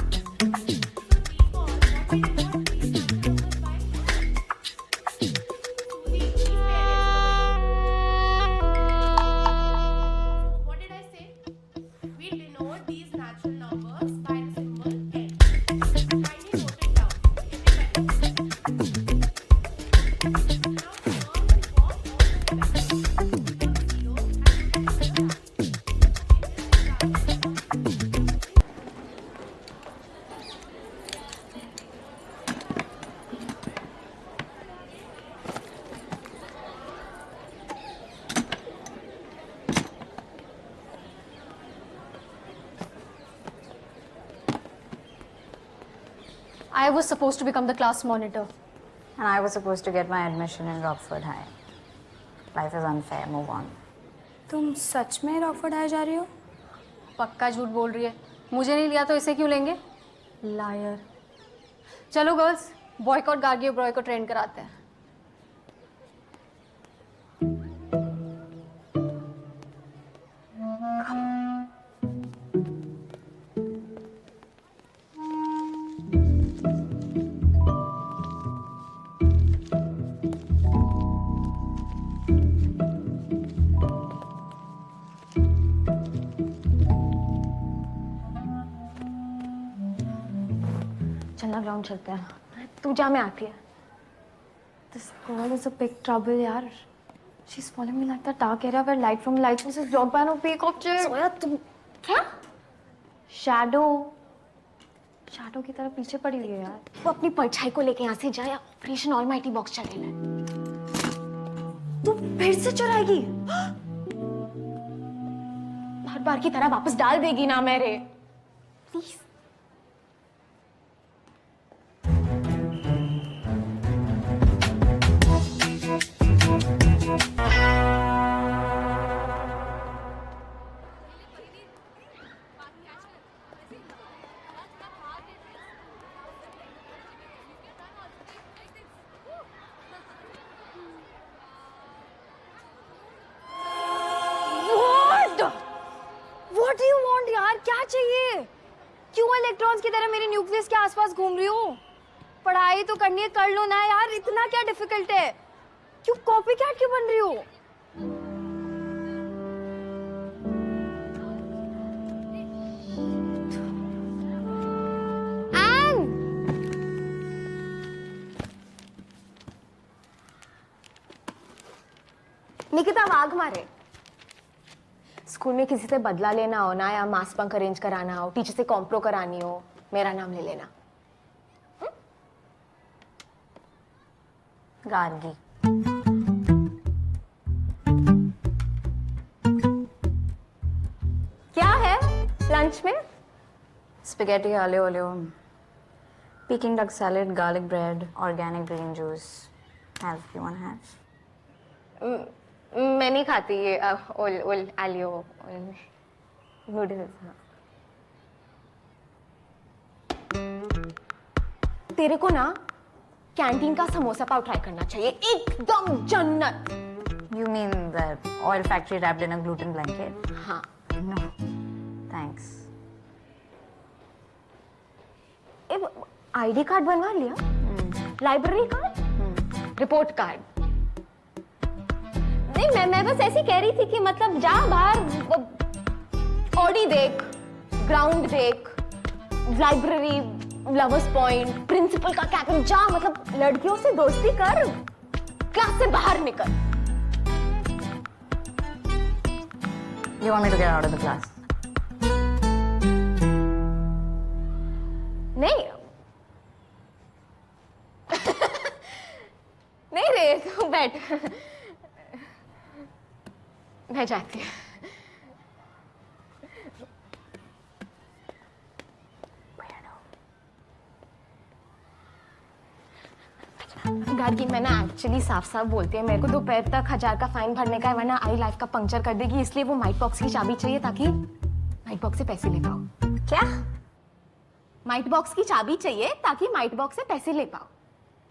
[SPEAKER 8] recall what we denote these natural numbers by. What did I say? We denote these natural numbers by the symbol n. Kindly note it down, everybody. Now turn and walk all the way back. Put the zero and put it to the back.
[SPEAKER 2] I was supposed to become the class monitor.
[SPEAKER 7] And I was supposed to get my admission in Rockford High. Life is unfair, move on.
[SPEAKER 2] तुम सच में Rockford high जा रही हो? पक्का झूठ बोल रही है. मुझे नहीं लिया तो इसे क्यों लेंगे? लायर. चलो गर्ल्स, बॉयकॉट गार्गी ओबरॉय को ट्रेन कराते हैं.
[SPEAKER 1] चलना ग्राउंड चलते हैं. तू जा, मैं आती है.
[SPEAKER 2] This girl is a big trouble, यार. She's following me like the dark area where light from lighthouse is blocked by no peacock chair.
[SPEAKER 1] सोया तुम क्या?
[SPEAKER 2] शैडो की तरह पीछे पड़ी हुई है यार.
[SPEAKER 1] वो अपनी परछाई को लेके यहाँ से जाए. ऑपरेशन ऑलमाइटी बॉक्स चलेगा.
[SPEAKER 2] तू फिर से चुराएगी?
[SPEAKER 1] बार बार की तरह वापस डाल देगी ना मेरे. Please.
[SPEAKER 2] What do you want यार? क्या चाहिए? क्यों इलेक्ट्रॉन्स की तरह मेरे न्यूक्लियस के आसपास घूम रही हो? पढ़ाई तो करनी है, कर लो ना यार. इतना क्या डिफिकल्ट है? क्यों कॉपी कैट क्यों बन रही हो?
[SPEAKER 1] निकिता वाघमारे. स्कूल में किसी से बदला लेना हो ना, या मास बंक अरेंज कराना हो, टीचर से कॉम्प्रो करानी हो, मेरा नाम ले लेना.
[SPEAKER 7] गार्गी.
[SPEAKER 1] क्या है लंच में?
[SPEAKER 7] Spaghetti aglio olio. Peking duck salad, garlic bread, organic green juice. Have if you want to have.
[SPEAKER 1] मैं नहीं खाती ये ओल आलियो नूडल्स. तेरे को ना कैंटीन का समोसा पाव ट्राई करना चाहिए. एकदम जन्नत.
[SPEAKER 7] You mean the oil factory wrapped in a gluten blanket?
[SPEAKER 1] हाँ.
[SPEAKER 7] No. Thanks.
[SPEAKER 1] आईडी कार्ड बनवा लिया? Library card? Report card? नहीं, मैं बस ऐसी कह रही थी कि मतलब जा बाहर, ऑडी देख, ग्राउंड देख, लाइब्रेरी, लवर्स पॉइंट, प्रिंसिपल का कैबिन, जा मतलब लड़कियों से दोस्ती कर, क्लास से बाहर निकल.
[SPEAKER 7] You want me to get out of the class?
[SPEAKER 1] नहीं नहीं रे तू बैठ मैं जाती हूँ गार्गी मैं ना एक्चुअली साफ साफ बोलती है मेरे को दोपहर तक 1000 का फाइन भरने का है वरना आई लाइफ का पंक्चर कर देगी इसलिए वो माइट बॉक्स की चाबी चाहिए ताकि माइट बॉक्स से पैसे ले पाओ क्या माइट बॉक्स की चाबी चाहिए ताकि माइट बॉक्स से पैसे ले पाओ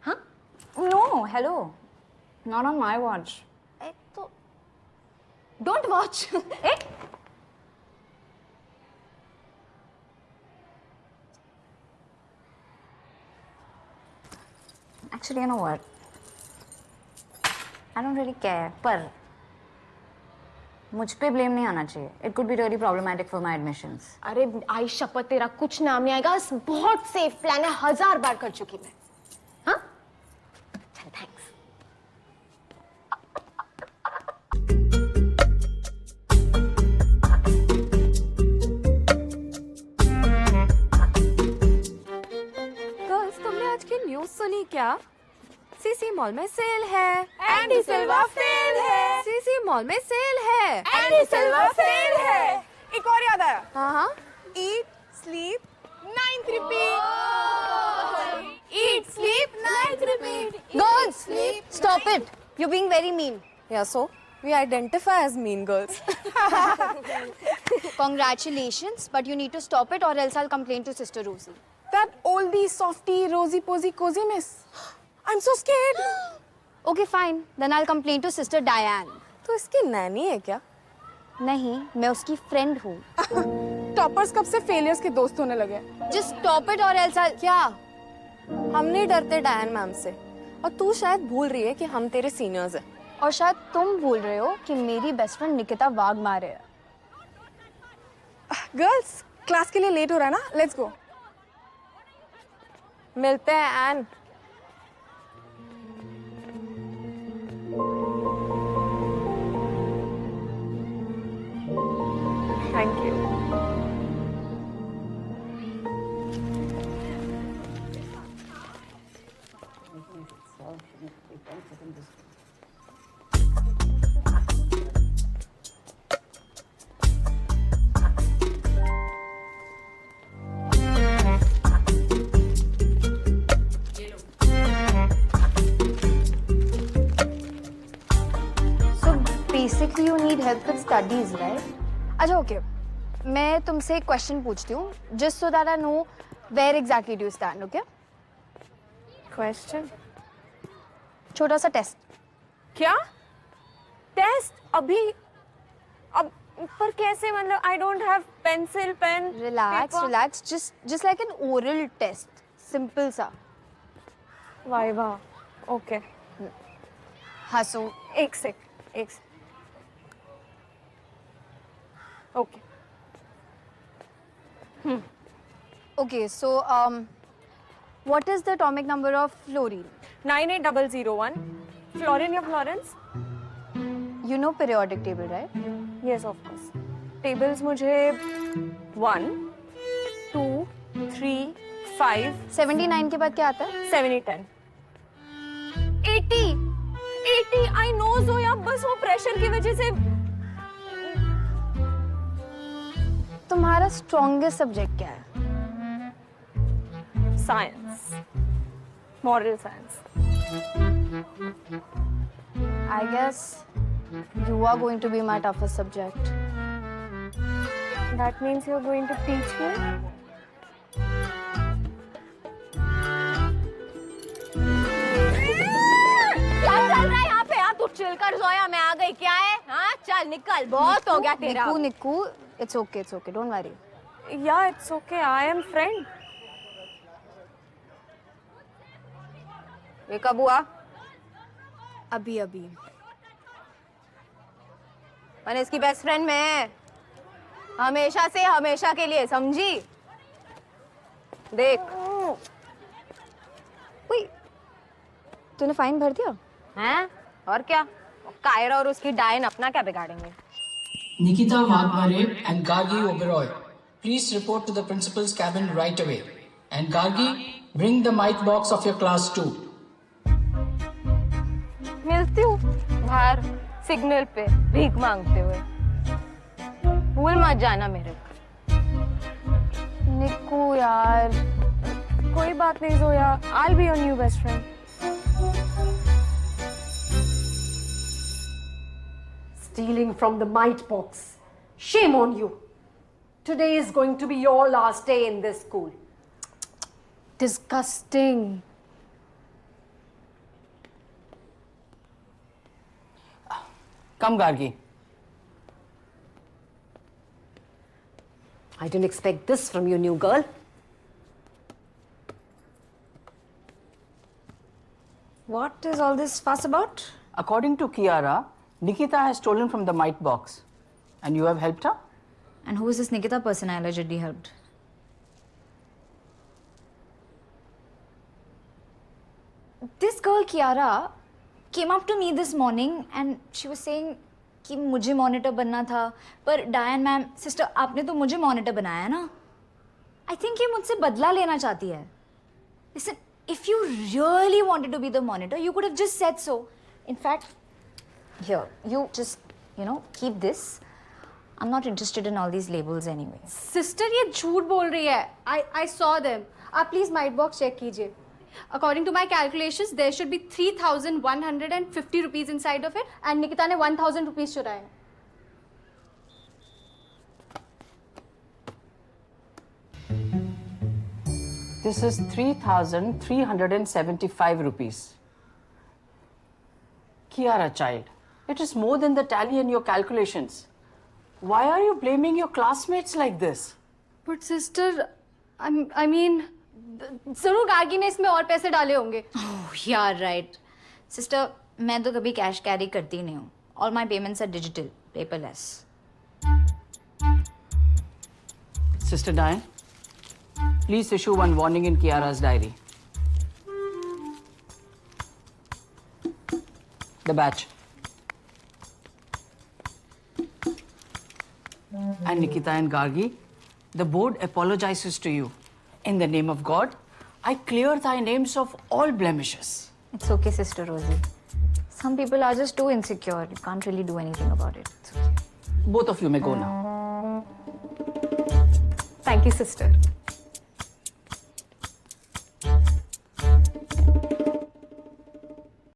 [SPEAKER 1] हाँ
[SPEAKER 7] No, hello. Not on my watch.
[SPEAKER 1] तो don't watch
[SPEAKER 7] Actually, you know what? I don't really care. पर मुझ पे ब्लेम नहीं आना चाहिए. It could be really problematic for my admissions.
[SPEAKER 1] अरे आई शपथ तेरा कुछ नाम नहीं आएगा बहुत सेफ प्लान है 1000 बार कर चुकी मैं हाँ चल थैंक्स
[SPEAKER 5] गर्ल्स तुमने आज की न्यूज़ सुनी क्या? सीसी मॉल में सेल है एंडी सिल्वा फेल है। सीसी मॉल में सेल है एंडी सिल्वा फेल है।
[SPEAKER 8] एक और याद आया
[SPEAKER 5] हाँ
[SPEAKER 8] eat sleep 9th repeat
[SPEAKER 5] eat sleep night repeat.
[SPEAKER 2] Girls, stop it. You're being very mean.
[SPEAKER 5] Yeah, so we identify as mean girls.
[SPEAKER 2] Congratulations, but you need to stop it or else I'll complain to Sister Rosie.
[SPEAKER 8] that oldie softie rosy posy cozy miss I'm so scared
[SPEAKER 2] Okay, fine. Then I'll complain to Sister Diane.
[SPEAKER 5] तो इसकी नैनी है क्या?
[SPEAKER 2] नहीं, मैं उसकी friend हूँ.
[SPEAKER 8] Toppers कब से फेलियर्स के दोस्त होने लगे
[SPEAKER 2] Just stop it or else I'll...
[SPEAKER 5] क्या? हम नहीं डरते डायन मैम से और तू शायद भूल रही है कि हम तेरे सीनियर्स हैं।
[SPEAKER 2] और शायद तुम भूल रहे हो कि मेरी बेस्ट फ्रेंड निकिता वाघ मारे है.
[SPEAKER 8] गर्ल्स क्लास के लिए लेट हो रहा है ना लेट्स गो
[SPEAKER 5] मिलते हैं एन। Thank you.
[SPEAKER 2] So basically you need help with studies, right? अच्छा okay. मैं तुमसे एक क्वेश्चन पूछती हूँ just so that I know where exactly do you stand, okay?
[SPEAKER 5] Question?
[SPEAKER 2] छोटा सा टेस्ट.
[SPEAKER 5] क्या? टेस्ट? अभी? अब पर कैसे मतलब I don't have pencil, pen,
[SPEAKER 2] Relax,
[SPEAKER 5] paper.
[SPEAKER 2] relax. Just like an oral test. Simple सा.
[SPEAKER 5] वाइवा। ओके।
[SPEAKER 2] हंसो.
[SPEAKER 5] एक sec. Okay.
[SPEAKER 2] Okay, so what is the atomic number of fluorine?
[SPEAKER 5] 98001। Fluorine या Florence?
[SPEAKER 2] You know periodic table, right?
[SPEAKER 5] Yes, of course. Tables मुझे 1, 2, 3, 5,
[SPEAKER 2] 79 के बाद क्या आता है?
[SPEAKER 5] 70, 10, 80 आई नो जोया बस वो प्रेशर की वजह से।
[SPEAKER 2] तुम्हारा स्ट्रॉन्गेस्ट सब्जेक्ट क्या है?
[SPEAKER 5] Science, moral science.
[SPEAKER 2] I guess you are going to be my toughest subject.
[SPEAKER 5] That means you're going to teach me?
[SPEAKER 1] क्या चल रहा है यहाँ पे? तू चिल कर जोया मैं आ गई क्या है? हाँ चल निकल बहुत हो गया तेरा.
[SPEAKER 2] Niku, it's okay, don't worry.
[SPEAKER 5] Yeah, it's okay. I am friend.
[SPEAKER 1] ये कब हुआ?
[SPEAKER 2] अभी
[SPEAKER 1] मैंने इसकी बेस्ट फ्रेंड में हमेशा से हमेशा के लिए समझी. देख
[SPEAKER 2] तूने फाइन भर दिया?
[SPEAKER 1] हैं और क्या कायरा और उसकी डायन अपना क्या बिगाड़ेंगे.
[SPEAKER 6] Nikita Vadmare and Gargi Oberoi, please report to the principal's cabin right away. And Gargi, bring the mic box of your class too.
[SPEAKER 1] मिलती हूँ बाहर सिग्नल पे भीख मांगते हुए। भूल मत जाना मेरे को।
[SPEAKER 2] निक्कू यार, कोई बात नहीं Zoya, I'll be your new best friend.
[SPEAKER 4] Stealing from the mite box. Shame on you. Today is going to be your last day in this school.
[SPEAKER 2] Disgusting.
[SPEAKER 10] Come, Gargi.
[SPEAKER 4] I didn't expect this from you, new girl.
[SPEAKER 7] What is all this fuss about?
[SPEAKER 10] According to Kiara, Nikita has stolen from the mite box. And you have helped her?
[SPEAKER 7] And who is this Nikita person I allegedly helped? This girl Kiara came up to me this morning and she was saying कि मुझे monitor बनना था पर डायन ma'am sister आपने तो मुझे monitor बनाया ना आई थिंक ये मुझसे बदला लेना चाहती है Listen, if you really wanted to be the monitor, you could have just said so. In fact, here, you just, keep this. I'm not interested in all these labels anyway.
[SPEAKER 2] Sister, ये झूठ बोल रही है. I saw them. आप please mite box check कीजिए. According to my calculations, there should be 3,150 rupees inside of it, and Nikita ने 1,000 rupees चुराए.
[SPEAKER 10] This is 3,375 rupees. Kiara, child, it is more than the tally in your calculations. Why are you blaming your classmates like this?
[SPEAKER 2] But sister, I mean, जरूर गार्गी ने इसमें और पैसे डाले होंगे.
[SPEAKER 7] Oh, yeah, right. Sister, मैं तो कभी कैश कैरी करती नहीं हूँ. All my payments are digital, paperless.
[SPEAKER 10] Sister Diane, please issue one warning in Kiara's diary. The batch. And Nikita and Gargi, the board apologizes to you. In the name of God, I clear thy names of all blemishes.
[SPEAKER 7] It's okay, Sister Rosie. Some people are just too insecure. You can't really do anything about it. It's okay.
[SPEAKER 10] Both of you may go now.
[SPEAKER 2] Thank you, sister.